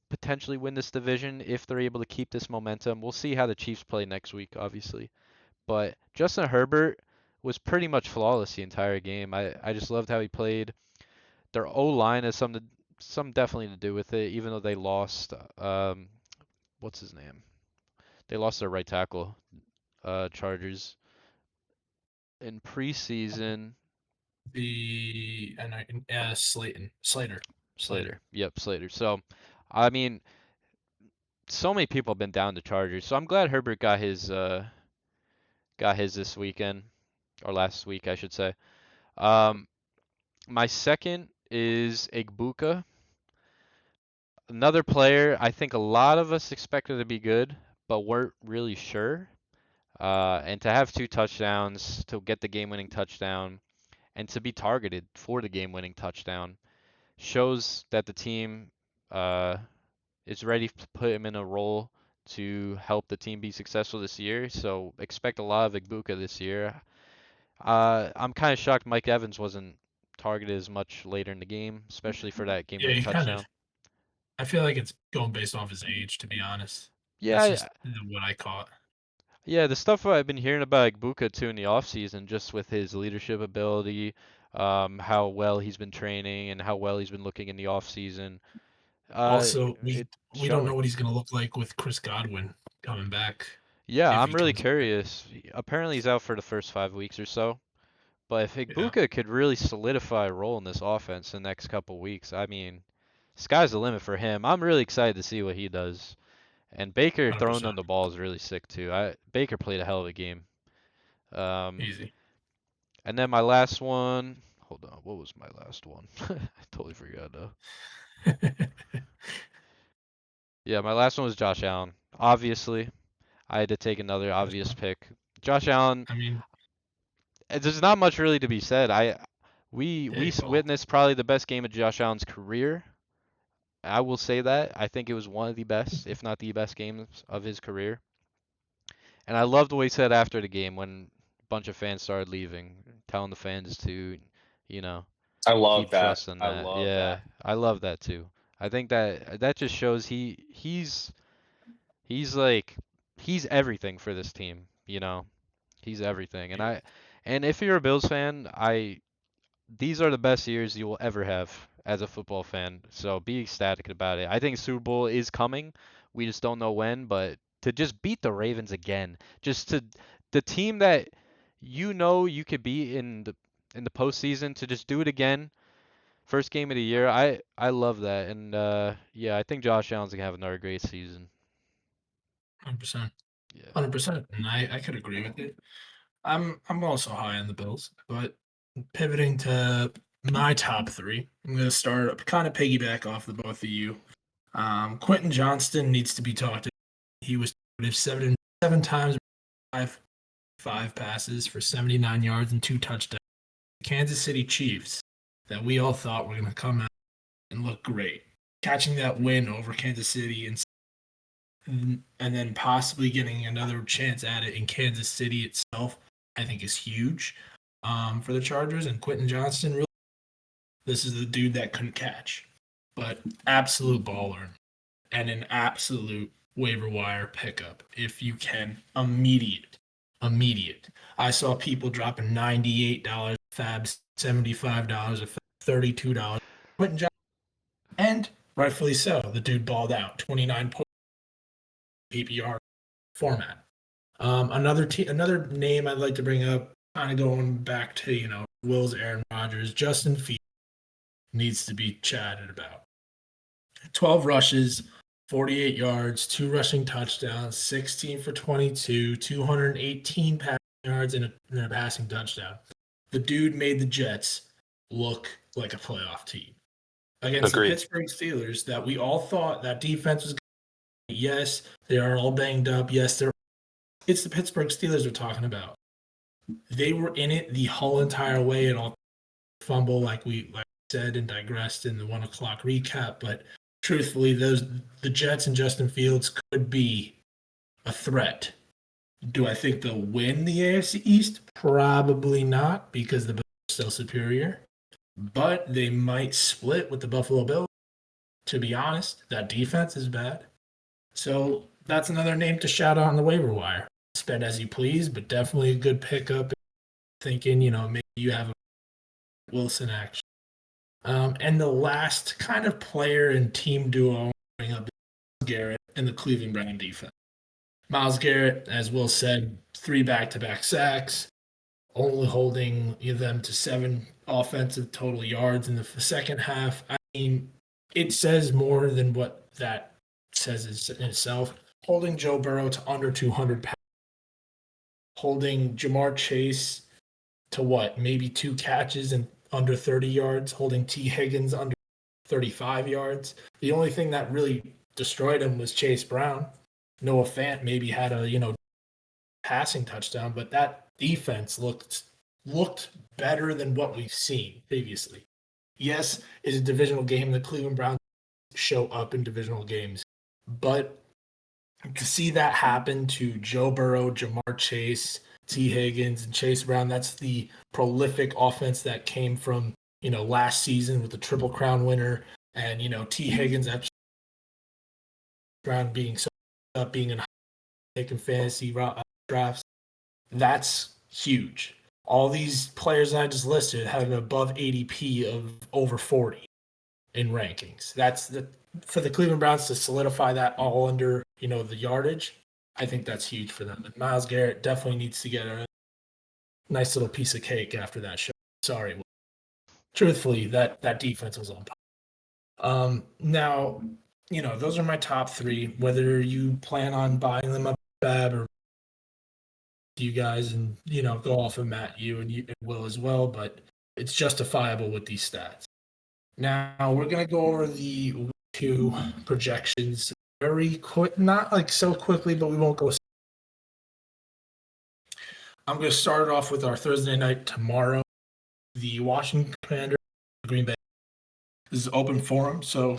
S3: potentially win this division if they're able to keep this momentum. We'll see how the Chiefs play next week, obviously. But Justin Herbert was pretty much flawless the entire game. I just loved how he played. Their O-line has some definitely to do with it, even though they lost what's his name? They lost their right tackle, Chargers in preseason.
S1: Slater.
S3: Slater. Yep, Slater. So, I mean, so many people have been down to Chargers. So I'm glad Herbert got his this weekend or last week, I should say. My second is Igbuka. Another player I think a lot of us expected to be good, but weren't really sure. And to have 2 touchdowns, to get the game-winning touchdown, and to be targeted for the game-winning touchdown shows that the team is ready to put him in a role to help the team be successful this year. So expect a lot of Igbuka this year. I'm kind of shocked Mike Evans wasn't targeted as much later in the game, especially for that
S1: Yeah,
S3: game-winning
S1: he kind of.
S3: touchdown.
S1: I feel like it's going based off his age, to be honest.
S3: Yeah,
S1: That's just what I caught.
S3: yeah, the stuff I've been hearing about Igbuka too in the offseason, just with his leadership ability, how well he's been training and how well he's been looking in the offseason.
S1: Also, we
S3: It's
S1: we don't know
S3: showing.
S1: what he's going to look like with Chris Godwin coming back,
S3: Yeah,
S1: if
S3: I'm
S1: he
S3: really
S1: comes back.
S3: curious. Apparently he's out for the first 5 weeks or so. But if
S1: Yeah,
S3: Igbuka could really solidify a role in this offense in the next couple weeks, I mean, sky's the limit for him. I'm really excited to see what he does. And Baker throwing
S1: 100%.
S3: them the ball is really sick too. Baker played a hell of a game. Um,
S1: Easy.
S3: and then my last one, hold on, what was my last one? I totally forgot though. Yeah, my last one was Josh Allen. Obviously, I had to take another obvious pick. Josh Allen,
S1: I mean,
S3: there's not much really to be said. We
S1: hey, Paul.
S3: witnessed probably the best game of Josh Allen's career. I will say that. I think it was one of the best, if not the best games of his career. And I loved what he said after the game when a bunch of fans started leaving, telling the fans to, you know,
S2: I love
S3: keep
S2: that.
S3: trusting
S2: I
S3: that.
S2: love
S3: Yeah,
S2: that.
S3: I love that too. I think that just shows he's like he's everything for this team, you know. He's everything. And if you're a Bills fan, these are the best years you will ever have as a football fan. So be ecstatic about it. I think Super Bowl is coming. We just don't know when, but to just beat the Ravens again, just to the team that you know you could be in the postseason, to just do it again, first game of the year. I love that. And yeah, I think Josh Allen's gonna have another great season.
S1: 100%.
S3: Yeah.
S1: 100%. And I could agree with it. I'm also high on the Bills, but pivoting to my top three, I'm going to start up, kind of piggyback off the both of you. Quentin Johnston needs to be talked to. He was targeted seven times, five passes for 79 yards and 2 touchdowns. Kansas City Chiefs that we all thought were going to come out and look great. Catching that win over Kansas City and then possibly getting another chance at it in Kansas City itself, I think is huge for the Chargers. And Quentin Johnston, really, this is the dude that couldn't catch, but absolute baller and an absolute waiver wire pickup if you can. Immediate. I saw people dropping $98 Fabs, $75 $32. Quentin Johnston, and rightfully so. The dude balled out 29 points PPR format. Another name I'd like to bring up, kind of going back to Will's Aaron Rodgers, Justin Fields needs to be chatted about. 12 rushes, 48 yards, 2 rushing touchdowns, 16 for 22, 218 passing yards, and a passing touchdown. The dude made the Jets look like a playoff team against
S2: Agreed.
S1: the Pittsburgh Steelers that we all thought that defense was. Yes, they are all banged up. Yes, it's the Pittsburgh Steelers we're talking about. They were in it the whole entire way and all fumble like we said and digressed in the 1 o'clock recap. But truthfully, the Jets and Justin Fields could be a threat. Do I think they'll win the AFC East? Probably not, because the Bills are still superior. But they might split with the Buffalo Bills. To be honest, that defense is bad. So that's another name to shout out on the waiver wire. Spend as you please, but definitely a good pickup. Thinking, maybe you have a Wilson action. And the last kind of player and team duo bring up is Garrett and the Cleveland Brown defense. Myles Garrett, as Will said, 3 back-to-back sacks, only holding them to 7 offensive total yards in the second half. I mean, it says more than what that says in itself. Holding Joe Burrow to under 200 pounds. Holding Jamar Chase to maybe 2 catches and under 30 yards. Holding T. Higgins under 35 yards. The only thing that really destroyed him was Chase Brown. Noah Fant maybe had a passing touchdown, but that defense looked better than what we've seen previously. Yes, it's a divisional game. The Cleveland Browns show up in divisional games, but to see that happen to Joe Burrow, Jamar Chase, T. Higgins, and Chase Brown, that's the prolific offense that came from last season with the Triple Crown winner, and T. Higgins actually Brown being in taking fantasy drafts. That's huge. All these players I just listed have an above ADP of over 40 in rankings. That's for the Cleveland Browns to solidify that all under the yardage. I think that's huge for them. And Myles Garrett definitely needs to get a nice little piece of cake after that show. Sorry, truthfully, that defense was on top. Now, those are my top 3. Whether you plan on buying them up, Fab, or you guys, and go off of Matt, you and Will as well, but it's justifiable with these stats. Now we're gonna go over the week 2 projections very quick, not so quickly, but we won't go. I'm gonna start off with our Thursday night tomorrow. The Washington Commanders, Green Bay. This is open forum, so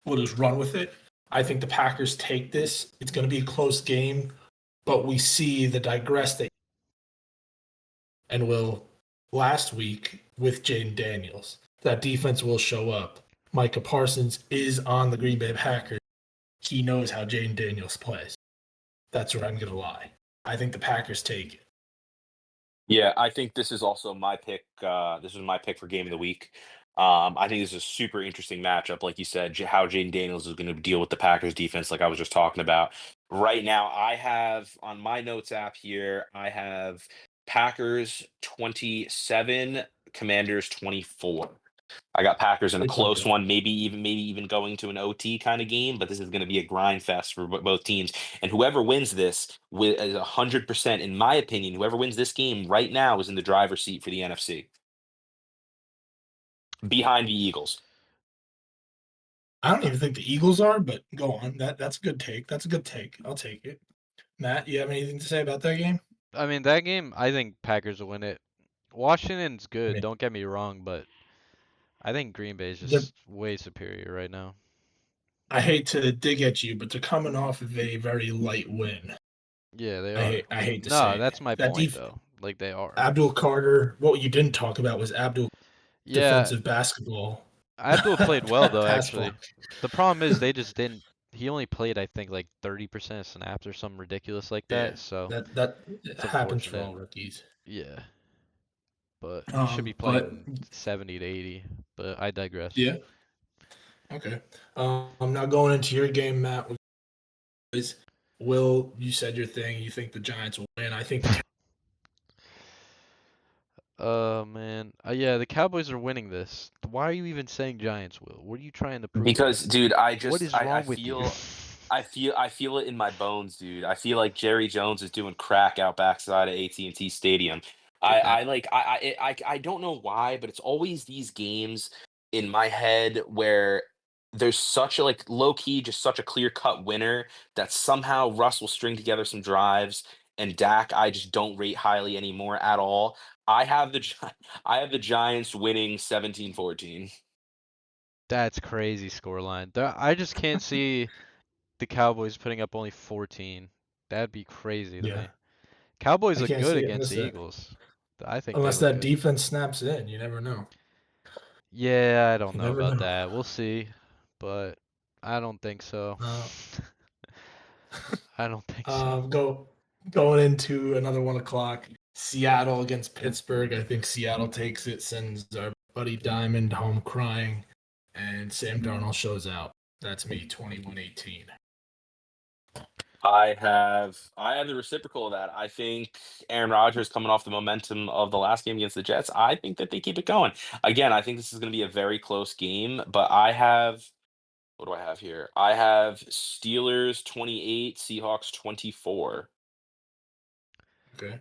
S1: we'll just run with it. I think the Packers take this. It's going to be a close game, but we see the digress that and will last week with Jaden Daniels. That defense will show up. Micah Parsons is on the Green Bay Packers. He knows how Jaden Daniels plays. That's where I'm going to lie. I think the Packers take it.
S2: Yeah, I think this is also my pick. This is my pick for game of the week. I think this is a super interesting matchup, like you said, how Jaden Daniels is going to deal with the Packers defense, like I was just talking about. Right now, I have on my notes app here, I have Packers 27, Commanders 24. I got Packers in a close one, maybe even going to an OT kind of game, but this is going to be a grind fest for both teams. And whoever wins this with 100%, in my opinion, whoever wins this game right now is in the driver's seat for the NFC, behind the Eagles.
S1: I don't even think the Eagles are, but go on. That's a good take. That's a good take. I'll take it. Matt, you have anything to say about that game?
S3: I mean, that game, I think Packers will win it. Washington's
S1: I
S3: good,
S1: mean,
S3: don't get me wrong, but I think Green Bay is
S1: they're-
S3: just way superior right now.
S1: I hate to dig at you, but they're coming off of a very light win.
S3: Yeah, they
S1: I
S3: are.
S1: hate I hate to
S3: No,
S1: say it.
S3: that's my
S1: That
S3: point though. Like they are.
S1: Abdul Carter. What you didn't talk about was Abdul
S3: Yeah,
S1: defensive basketball
S3: Abdul played well though,
S1: pass
S3: actually.
S1: block.
S3: The problem is they just didn't. He only played, I think, like 30% of snaps or something ridiculous like
S1: Yeah,
S3: that. So
S1: that
S3: it's
S1: happens for
S3: unfortunate.
S1: all rookies.
S3: Yeah, but he should be
S1: But
S3: playing 70 to 80. But I digress.
S1: yeah, okay. I'm now going into your game, Matt. Is Will, you said your thing. You think the Giants will win. I think the
S3: Man. Yeah, the Cowboys are winning this. Why are you even saying Giants will? What are you trying to prove?
S2: Because, dude,
S3: What is
S2: I
S3: wrong with you?
S2: I feel it in my bones, dude. I feel like Jerry Jones is doing crack out backside of AT&T Stadium.
S1: yeah,
S2: I like I don't know why, but it's always these games in my head where there's such a like low key, just such a clear cut winner that somehow Russ will string together some drives and Dak I just don't rate highly anymore at all. I have I have the Giants winning 17-14.
S3: That's crazy scoreline. I just can't see the Cowboys putting up only 14. That'd be crazy to
S1: yeah.
S3: me. Cowboys
S1: I
S3: look
S1: can't
S3: good
S1: see it
S3: against the Eagles. I think they
S1: unless
S3: look
S1: that
S3: good.
S1: defense snaps in. You never know.
S3: Yeah, I don't
S1: You
S3: know
S1: never
S3: about
S1: know.
S3: that. We'll see, but I don't think so.
S1: Uh,
S3: I don't think so.
S1: going into another 1 o'clock. Seattle against Pittsburgh. I think Seattle takes it, sends our buddy Diamond home crying, and Sam Darnold shows out. That's me, 21-18.
S2: I have the reciprocal of that. I think Aaron Rodgers coming off the momentum of the last game against the Jets. I think that they keep it going. Again, I think this is going to be a very close game, but I have what do I have here? I have Steelers 28, Seahawks 24.
S1: Okay.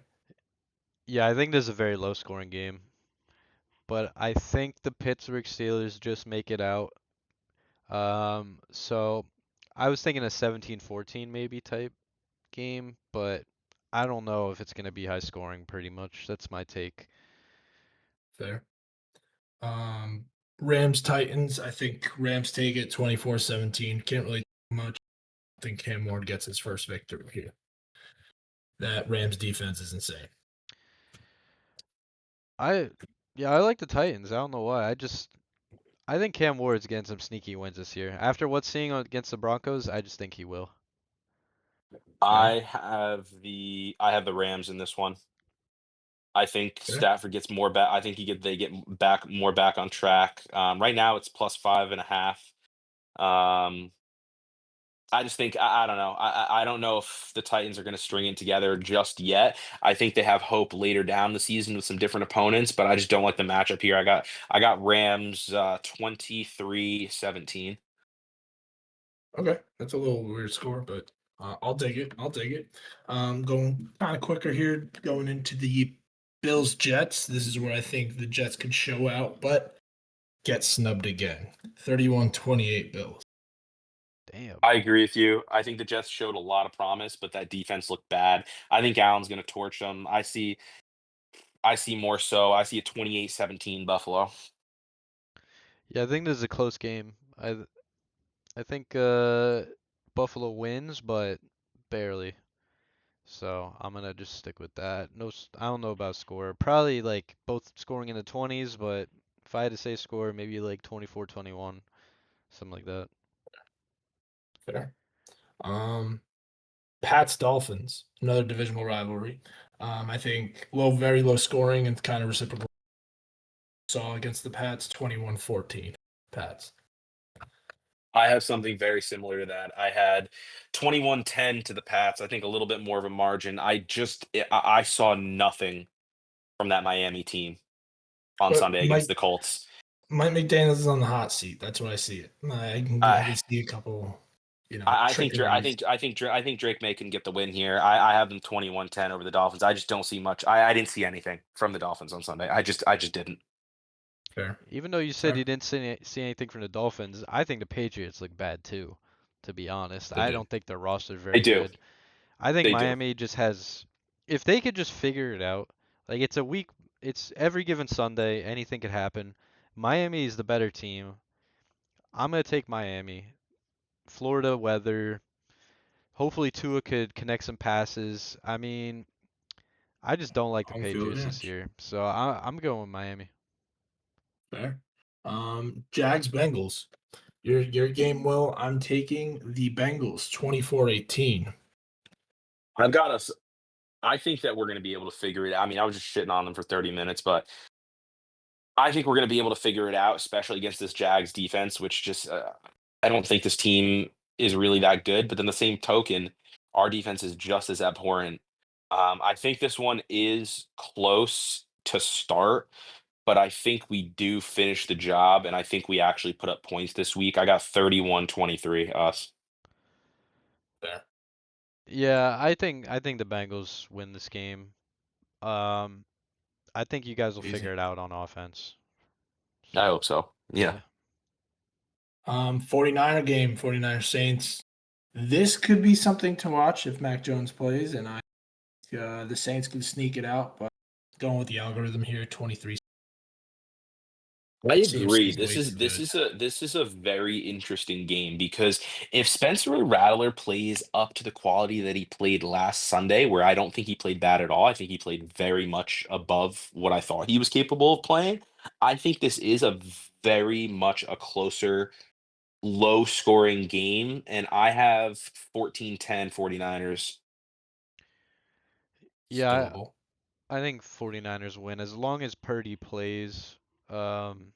S3: Yeah, I think this is a very low scoring game, but I think the Pittsburgh Steelers just make it out. So I was thinking a 17-14 maybe type game, but I don't know if it's going to be high scoring pretty much. That's my take.
S1: Fair. Um, Rams Titans. I think Rams take it 24-17. Can't really do much. I think Cam Ward gets his first victory here. That Rams defense is insane.
S3: I Yeah, I like the Titans. I don't know why. I think Cam Ward's getting some sneaky wins this year. After what's seeing against the Broncos, I just think he will.
S1: Fair.
S2: I have the Rams in this one. I think
S1: Fair.
S2: Stafford gets more back. I think they get back more back on track. Right now it's plus 5.5. Um, I just think I don't know. I don't know if the Titans are going to string it together just yet. I think they have hope later down the season with some different opponents, but I just don't like the matchup here. I got Rams 23-17.
S1: Okay, that's a little weird score, but I'll take it. I'll take it. Going kind of quicker here, going into the Bills Jets. This is where I think the Jets could show out, but get snubbed again. 31-28 Bills.
S3: Damn.
S2: I agree with you. I think the Jets showed a lot of promise, but that defense looked bad. I think Allen's going to torch them. I see more so. I see a 28-17 Buffalo.
S3: Yeah, I think this is a close game. I think Buffalo wins, but barely. So I'm gonna just stick with that. I don't know about score. Probably like both scoring in the 20s, but if I had to say score, maybe like 24-21, something like that.
S1: Fair. Um, Pats Dolphins, another divisional rivalry. I think very low scoring and kind of reciprocal. Saw against the Pats, 21-14 Pats.
S2: I have something very similar to that. I had 21-10 to the Pats. I think a little bit more of a margin. I saw nothing from that Miami team on
S1: But
S2: Sunday against the Colts.
S1: Mike McDaniels is on the hot seat. That's what I see it. I
S2: I
S1: can see a couple,
S2: I think
S1: trickeries.
S2: I think Drake May can get the win here. I have them 21-10 over the Dolphins. I just don't see much. I didn't see anything from the Dolphins on Sunday. I just didn't.
S1: Fair.
S3: Even though you said
S1: Fair.
S3: you didn't see anything from the Dolphins, I think the Patriots look bad too, to be honest.
S1: They
S3: I
S1: do.
S3: don't think their roster's
S2: They
S3: very
S2: do.
S3: good. I think
S2: They do.
S3: Miami just has, if they could just figure it out, like it's every given Sunday, anything could happen. Miami is the better team. I'm gonna take Miami. Florida weather. Hopefully Tua could connect some passes. I mean, I just don't like the
S1: Home field
S3: Patriots this
S1: advantage.
S3: year, so I'm going with Miami.
S1: Fair. Jags Bengals. Your game, Will. I'm taking the Bengals 24-18.
S2: I've got us. I think that we're going to be able to figure it out. I mean, I was just shitting on them for 30 minutes, but I think we're going to be able to figure it out, especially against this Jags defense, which just I don't think this team is really that good. But then the same token, our defense is just as abhorrent. I think this one is close to start, but I think we do finish the job, and I think we actually put up points this week. I got 31-23 us.
S1: Fair.
S3: Yeah, I think the Bengals win this game. Um, I think you guys will
S1: What do you
S3: figure
S1: think?
S3: it out on offense.
S2: I
S3: So,
S2: hope so. Yeah.
S3: yeah.
S1: 49er game, 49er Saints. This could be something to watch if Mac Jones plays, and the Saints could sneak it out, but going with the algorithm here, 23.
S2: I agree.
S1: CMC's
S2: This
S1: way
S2: is
S1: too
S2: this
S1: good.
S2: is a this is a very interesting game because if Spencer Rattler plays up to the quality that he played last Sunday, where I don't think he played bad at all, I think he played very much above what I thought he was capable of playing. I think this is a very much a closer, low scoring game, and I have 14-10 49ers.
S1: It's
S3: Yeah,
S1: doable.
S3: I think 49ers win as long as Purdy plays. Um,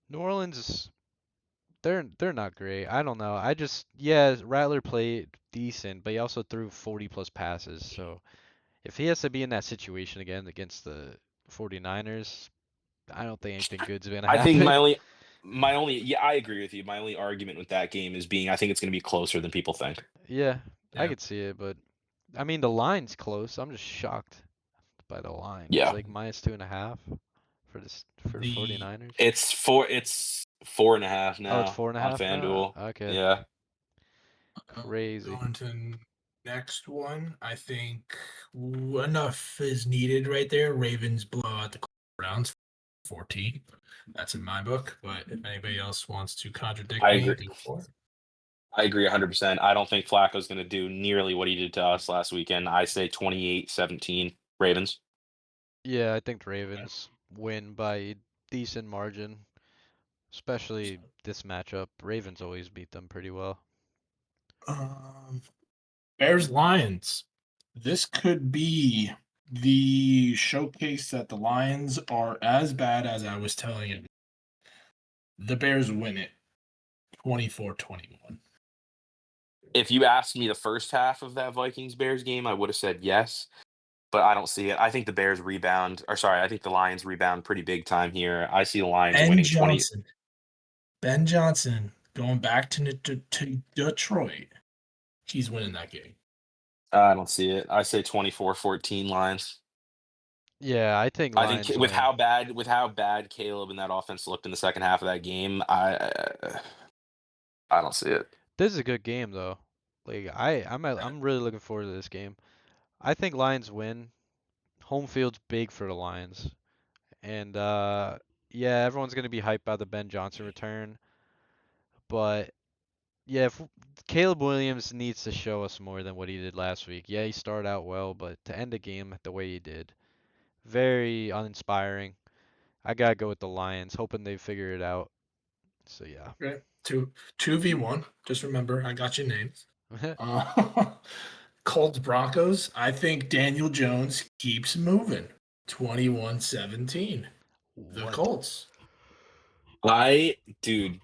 S3: New Orleans, they're not great. I don't know. I just yeah, Rattler played decent, but he also threw 40 plus passes. So if he has to be in that situation again against the 49ers, I don't think anything good's gonna
S2: I think
S3: happen.
S2: my only yeah, I agree with you. My only argument with that game is being I think it's going to be closer than people think.
S3: Yeah, I
S1: Yeah.
S3: could see it, but I mean the line's close. I'm just shocked by the line. It's
S2: Yeah.
S3: like -2.5 for the
S1: The
S3: 49ers.
S2: It's 4.5
S3: Oh, it's
S2: now
S3: four and a
S2: on
S3: half now?
S2: FanDuel.
S3: Okay.
S2: Yeah.
S3: Crazy.
S1: Going to next one, I think enough is needed right there. Ravens blow out the Browns 14. That's in my book, but if anybody else wants to contradict
S2: I
S1: me,
S2: agree.
S1: go for it.
S2: I agree 100%. I don't think Flacco's going to do nearly what he did to us last weekend. I say 28-17 Ravens.
S3: Yeah, I think the Ravens win by a decent margin, especially this matchup. Ravens always beat them pretty well.
S1: Um, Bears Lions. This could be the showcase that the Lions are as bad as I was telling you. The Bears win it 24-21.
S2: If you asked me the first half of that Vikings Bears game, I would have said yes, but I don't see it. I think the Bears rebound, or sorry, I think the Lions rebound pretty big time here. I see the Lions
S1: Ben
S2: winning 20.
S1: Johnson. Ben Johnson going back to Detroit. He's winning that game.
S2: I don't see it. I say 24-14 Lions.
S3: Yeah, I think
S2: I think
S3: Lions
S2: with
S3: win.
S2: how bad Caleb and that offense looked in the second half of that game, I don't see it.
S3: This is a good game though. Like I'm really looking forward to this game. I think Lions win. Home field's big for the Lions. And yeah, everyone's gonna be hyped by the Ben Johnson return. But yeah, if Caleb Williams needs to show us more than what he did last week. Yeah, he started out well, but to end the game the way he did, very uninspiring. I gotta go with the Lions, hoping they figure it out. So yeah.
S1: Okay. 2v1. Just remember, I got your names. Uh, Colts Broncos. I think Daniel Jones keeps moving. 21-17. The
S3: What?
S1: Colts.
S2: Dude,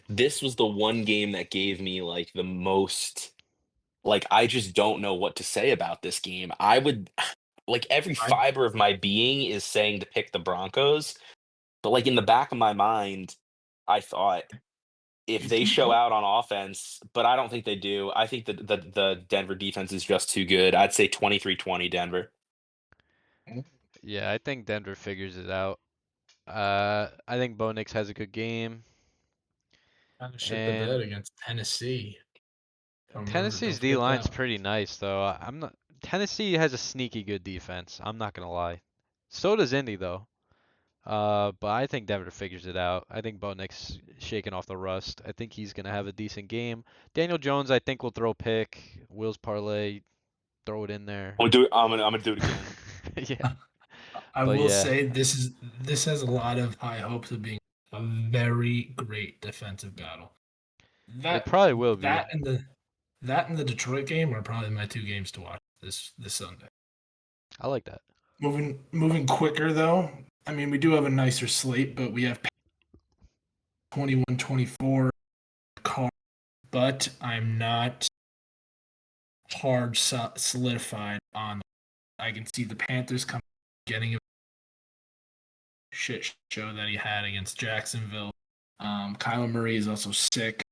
S2: this was the one game that gave me like the most, like, I just don't know what to say about this game. I would, like, every
S1: I
S2: fiber of my being is saying to pick the Broncos, but like in the back of my mind, I thought if
S1: if
S2: they
S1: you
S2: show
S1: go
S2: out on offense, but I don't think they do. I think that the Denver defense is just too good. I'd say 23-20 Denver.
S3: Yeah, I think Denver figures it out. I think Bo Nix has a good game,
S1: kind of shit the
S3: and
S1: bed against Tennessee. Don't
S3: Tennessee's D
S1: forget
S3: line's
S1: that one.
S3: pretty nice though. I'm not. Tennessee has a sneaky good defense. I'm not gonna lie. So does Indy though. But I think Denver figures it out. I think Bo Nix shaking off the rust. I think he's gonna have a decent game. Daniel Jones, I think will throw a pick. Will's parlay, throw it in there.
S2: I'm gonna do it again.
S3: Yeah,
S1: I
S3: but
S1: will
S3: yeah,
S1: say this has a lot of high hopes of being a very great defensive battle.
S3: it
S1: That
S3: probably will be.
S1: that and the Detroit game are probably my two games to watch this Sunday.
S3: I like that.
S1: Moving quicker though. I mean, we do have a nicer slate, but we have 21-24 car, but I'm not hard solidified on. I can see the Panthers coming, getting a shit show that he had against Jacksonville. Kyler Murray is also sick.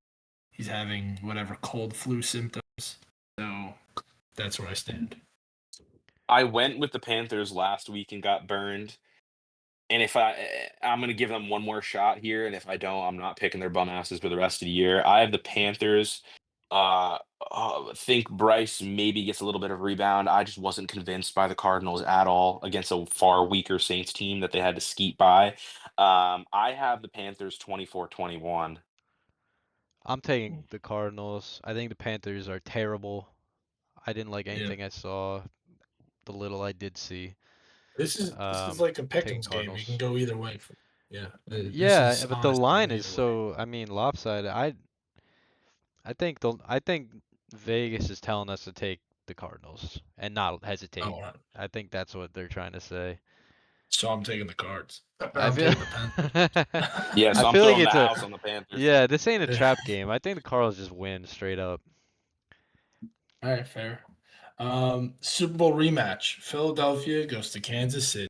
S1: He's having whatever cold flu symptoms. So that's where I stand.
S2: I went with the Panthers last week and got burned. And I'm gonna give them one more shot here, and if I don't, I'm not picking their bum asses for the rest of the year. I have the Panthers. Think Bryce maybe gets a little bit of rebound. I just wasn't convinced by the Cardinals at all against a far weaker Saints team that they had to skeet by. I have the Panthers 24-21.
S3: I'm taking the Cardinals. I think the Panthers are terrible. I didn't like
S1: Yeah.
S3: anything I saw. The little I did see.
S1: This is like a
S3: Taking
S1: pick'ems game. You can
S3: Cardinals.
S1: go either way. Yeah. This
S3: Yeah,
S1: is
S3: but the
S1: honestly
S3: line
S1: go
S3: is
S1: either way.
S3: so, I mean, lopsided. I think Vegas is telling us to take the Cardinals and not hesitate.
S1: Oh, all right.
S3: I think that's what they're trying to say.
S1: So I'm taking the Cards. Or
S3: I
S1: I'm
S3: feel
S1: taking the Panthers.
S2: Yeah,
S3: I
S2: so I'm
S3: feel like
S2: throwing the
S3: it's a
S2: house on the Panthers.
S3: yeah, this ain't a
S1: Yeah.
S3: trap game. I think the Cardinals just win straight up.
S1: All right, fair. Super Bowl rematch. Philadelphia goes to Kansas City.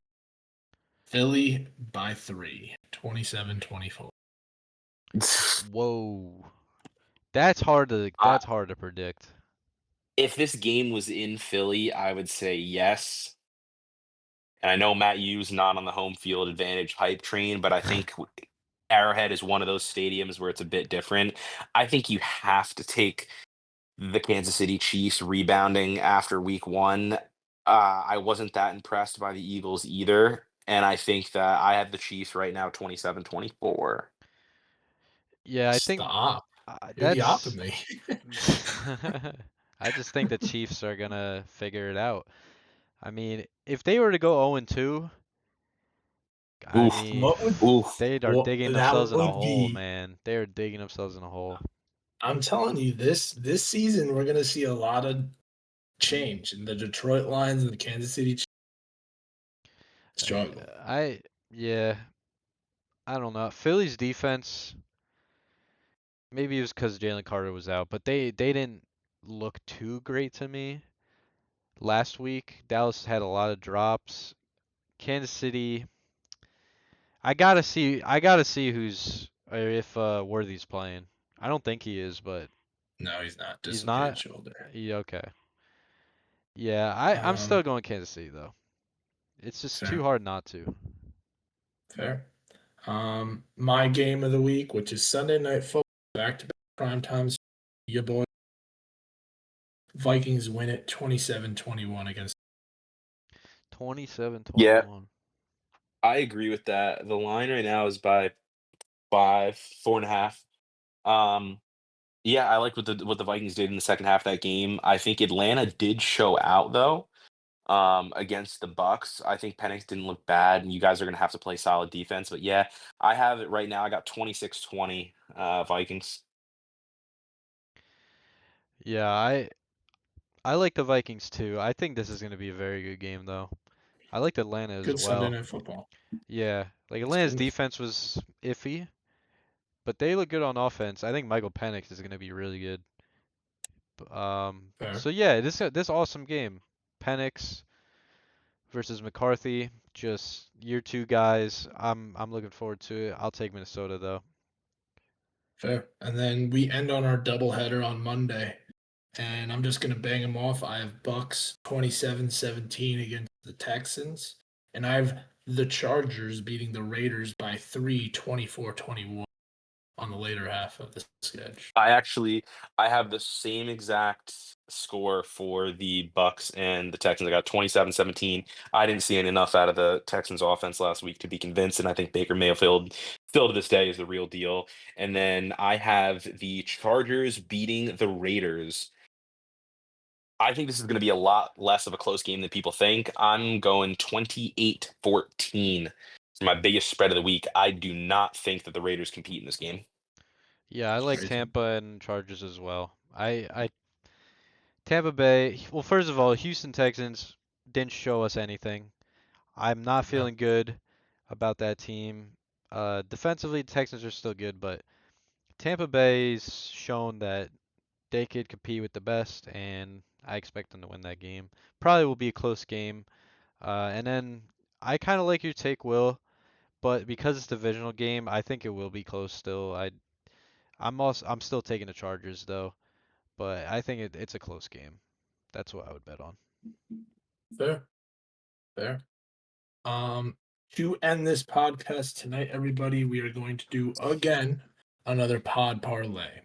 S1: Philly by 3, 27-24.
S3: Whoa. That's hard to
S2: I,
S3: predict.
S2: if this game was in Philly, I would say yes. And I know Matt Hughes not on the home field advantage hype train, but I think Arrowhead is one of those stadiums where it's a bit different. I think you have to take the Kansas City Chiefs rebounding after week one. I wasn't that impressed by the Eagles either. And I think that I have the Chiefs right now 27-24.
S3: Yeah, I think
S1: Stop. You're the
S3: that's
S1: optimist.
S3: I just think the Chiefs are gonna figure it out. I mean, if they were to go 0-2, I
S2: Oof.
S3: mean,
S1: What would
S2: Oof.
S3: they are
S1: what
S3: digging
S1: that
S3: themselves in a
S1: would
S3: hole,
S1: be?
S3: man. They are digging themselves in a hole.
S1: I'm telling you, this season we're gonna see a lot of change in the Detroit Lions and the Kansas City Chiefs struggle.
S3: I yeah, I don't know. Philly's defense, maybe it was because Jalen Carter was out, but they didn't look too great to me last week. Dallas had a lot of drops. Kansas City, I gotta see who's or if Worthy's playing. I don't think he is, but
S1: No, he's not
S3: he's
S1: dislocated
S3: not.
S1: shoulder.
S3: Yeah, okay. Yeah, I'm
S1: Um,
S3: still going Kansas City though. It's just too
S1: fair,
S3: hard not to.
S1: fair. My game of the week, which is Sunday Night Football, back to back prime times. Your boy Vikings win it 27-21 against.
S2: Yeah,
S3: 27-21.
S2: I agree with that. The line right now is by 5, 4.5. Um, yeah, I like what the Vikings did in the second half of that game. I think Atlanta did show out though. Against the Bucks. I think Penix didn't look bad, and you guys are gonna have to play solid defense. But yeah, I have it right now. I got 26-20 Vikings.
S3: Yeah, I like the Vikings too. I think this is going to be a very good game though. I liked Atlanta as
S1: Good Sunday
S3: well.
S1: Night Football.
S3: Yeah, like
S1: It's
S3: Atlanta's
S1: been
S3: defense was iffy, but they look good on offense. I think Michael Penix is going to be really good.
S1: fair.
S3: So yeah, this awesome game. Penix versus McCarthy, just year two guys. I'm looking forward to it. I'll take Minnesota though.
S1: Fair. And then we end on our doubleheader on Monday. And I'm just going to bang them off. I have Bucks 27-17 against the Texans. And I have the Chargers beating the Raiders by 3, 24-21. on the later half of the sketch.
S2: I have the same exact score for the Bucks and the Texans. I got 27-17. I didn't see enough out of the Texans offense last week to be convinced, and I think Baker Mayfield still to this day is the real deal. And then I have the Chargers beating the Raiders. I think this is going to be a lot less of a close game than people think. I'm going 28-14 for my biggest spread of the week. I do not think that the Raiders compete in this game.
S3: Yeah, I like
S1: Crazy.
S3: Tampa and Chargers as well. Tampa Bay. Well, first of all, Houston Texans didn't show us anything. I'm not
S1: No.
S3: feeling good about that team. Defensively, the Texans are still good, but Tampa Bay's shown that they could compete with the best, and I expect them to win that game. Probably will be a close game. And then I kind of like your take, Will, but because it's a divisional game, I think it will be close still. I'm still taking the Chargers though, but I think it's a close game. That's what I would bet on.
S1: Fair. Fair. To end this podcast tonight, everybody, we are going to do again another pod parlay.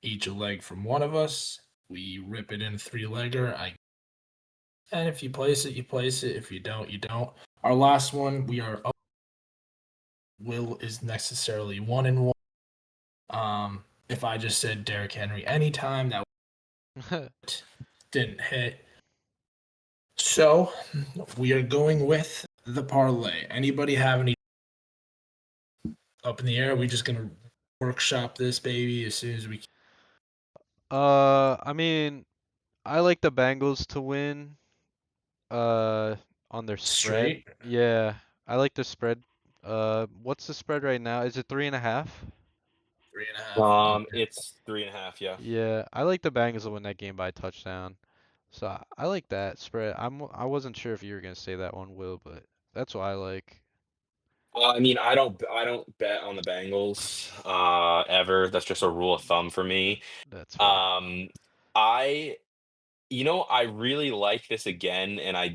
S1: Each a leg from one of us. We rip it in a 3-legger. And if you place it, you place it. If you don't, you don't. Our last one, we are up. Will is necessarily 1-1. If I just said Derrick Henry anytime, that didn't hit. So we are going with the parlay. Anybody have any up in the air? We just gonna workshop this baby as soon as we can.
S3: I mean, I like the Bengals to win. On their spread.
S1: Straight
S3: Yeah, I like the spread. What's the spread right now? Is it 3.5?
S1: 3.5. Okay.
S2: It's 3.5. Yeah.
S3: Yeah, I like the Bengals to win that game by a touchdown. So I like that spread. I wasn't sure if you were gonna say that one, Will, but that's what I like.
S2: I mean, I don't bet on the Bengals ever. That's just a rule of thumb for me.
S3: That's fair.
S2: I I really like this again, and I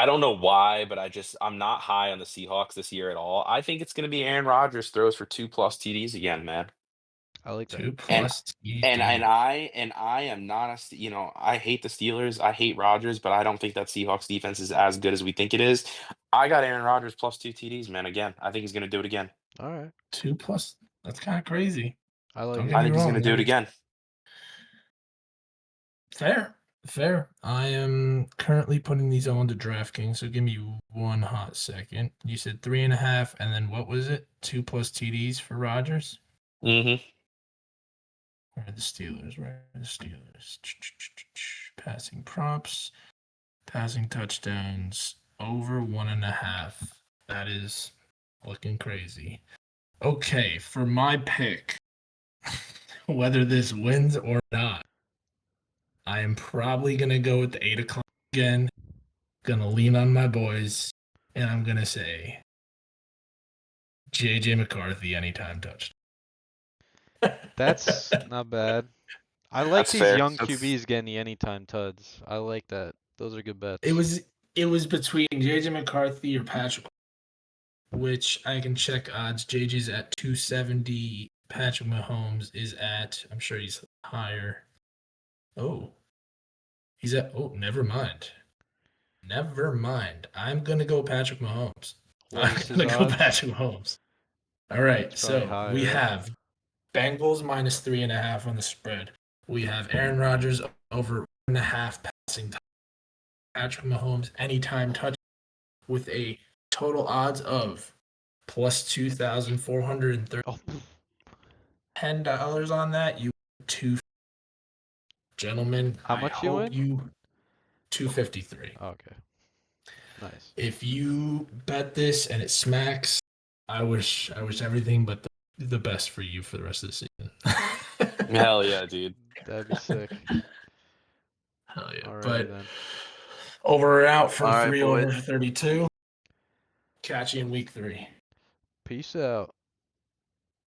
S2: don't know why, but I'm not high on the Seahawks this year at all. I think it's going to be Aaron Rodgers throws for 2+ TDs again, man.
S3: I like that.
S1: 2
S2: And
S1: plus
S2: and
S1: TD.
S2: I am not I hate the Steelers. I hate Rodgers, but I don't think that Seahawks defense is as good as we think it is. I got Aaron Rodgers plus 2 TDs, man. Again, I think he's going to do it again.
S3: All right.
S1: 2 plus. That's kind of crazy.
S3: I like
S1: Don't
S3: it.
S1: get
S2: I
S1: me
S2: think he's going to
S1: wrong.
S2: do
S1: That
S2: it
S1: is
S2: again.
S1: fair. Fair. I am currently putting these on to DraftKings, so give me one hot second. You said 3.5, and then what was it? 2 plus TDs for Rodgers?
S2: Hmm.
S1: Where are the Steelers? Where are the Steelers? Passing props, passing touchdowns, over 1.5. That is looking crazy. Okay, for my pick, whether this wins or not, I am probably going to go with the 8 o'clock again. Going to lean on my boys, and I'm going to say J.J. McCarthy anytime touchdown.
S3: That's not bad. I like
S2: That's
S3: these
S2: fair.
S3: young QBs getting the anytime tuds. I like that. Those are good bets.
S1: It was between J.J. McCarthy or Patrick, which I can check odds. JJ's at 270. Patrick Mahomes is at, I'm sure he's higher. Oh, he's at, oh, never mind. Never mind. I'm going to go Patrick Mahomes.
S3: What
S1: I'm
S3: is
S1: going
S3: his
S1: to go
S3: odds?
S1: Patrick Mahomes. All right.
S3: It's probably
S1: So we
S3: higher.
S1: have Bengals minus 3.5 on the spread. We have Aaron Rodgers over 1.5 passing touch. Patrick Mahomes anytime touch with a total odds of plus 2,430.
S3: Oh,
S1: $10 on that, you two gentlemen.
S3: how
S1: I
S3: much you
S1: hope
S3: win?
S1: you 253.
S3: Okay. Nice.
S1: If you bet this and it smacks, I wish everything but the best for you for the rest of the season.
S2: Hell yeah, dude.
S3: That'd be sick.
S1: Hell yeah.
S3: Alrighty
S1: But
S3: then.
S1: over and out from
S2: All right,
S1: 3
S2: boys.
S1: over 32. Catch you in week 3.
S3: Peace out.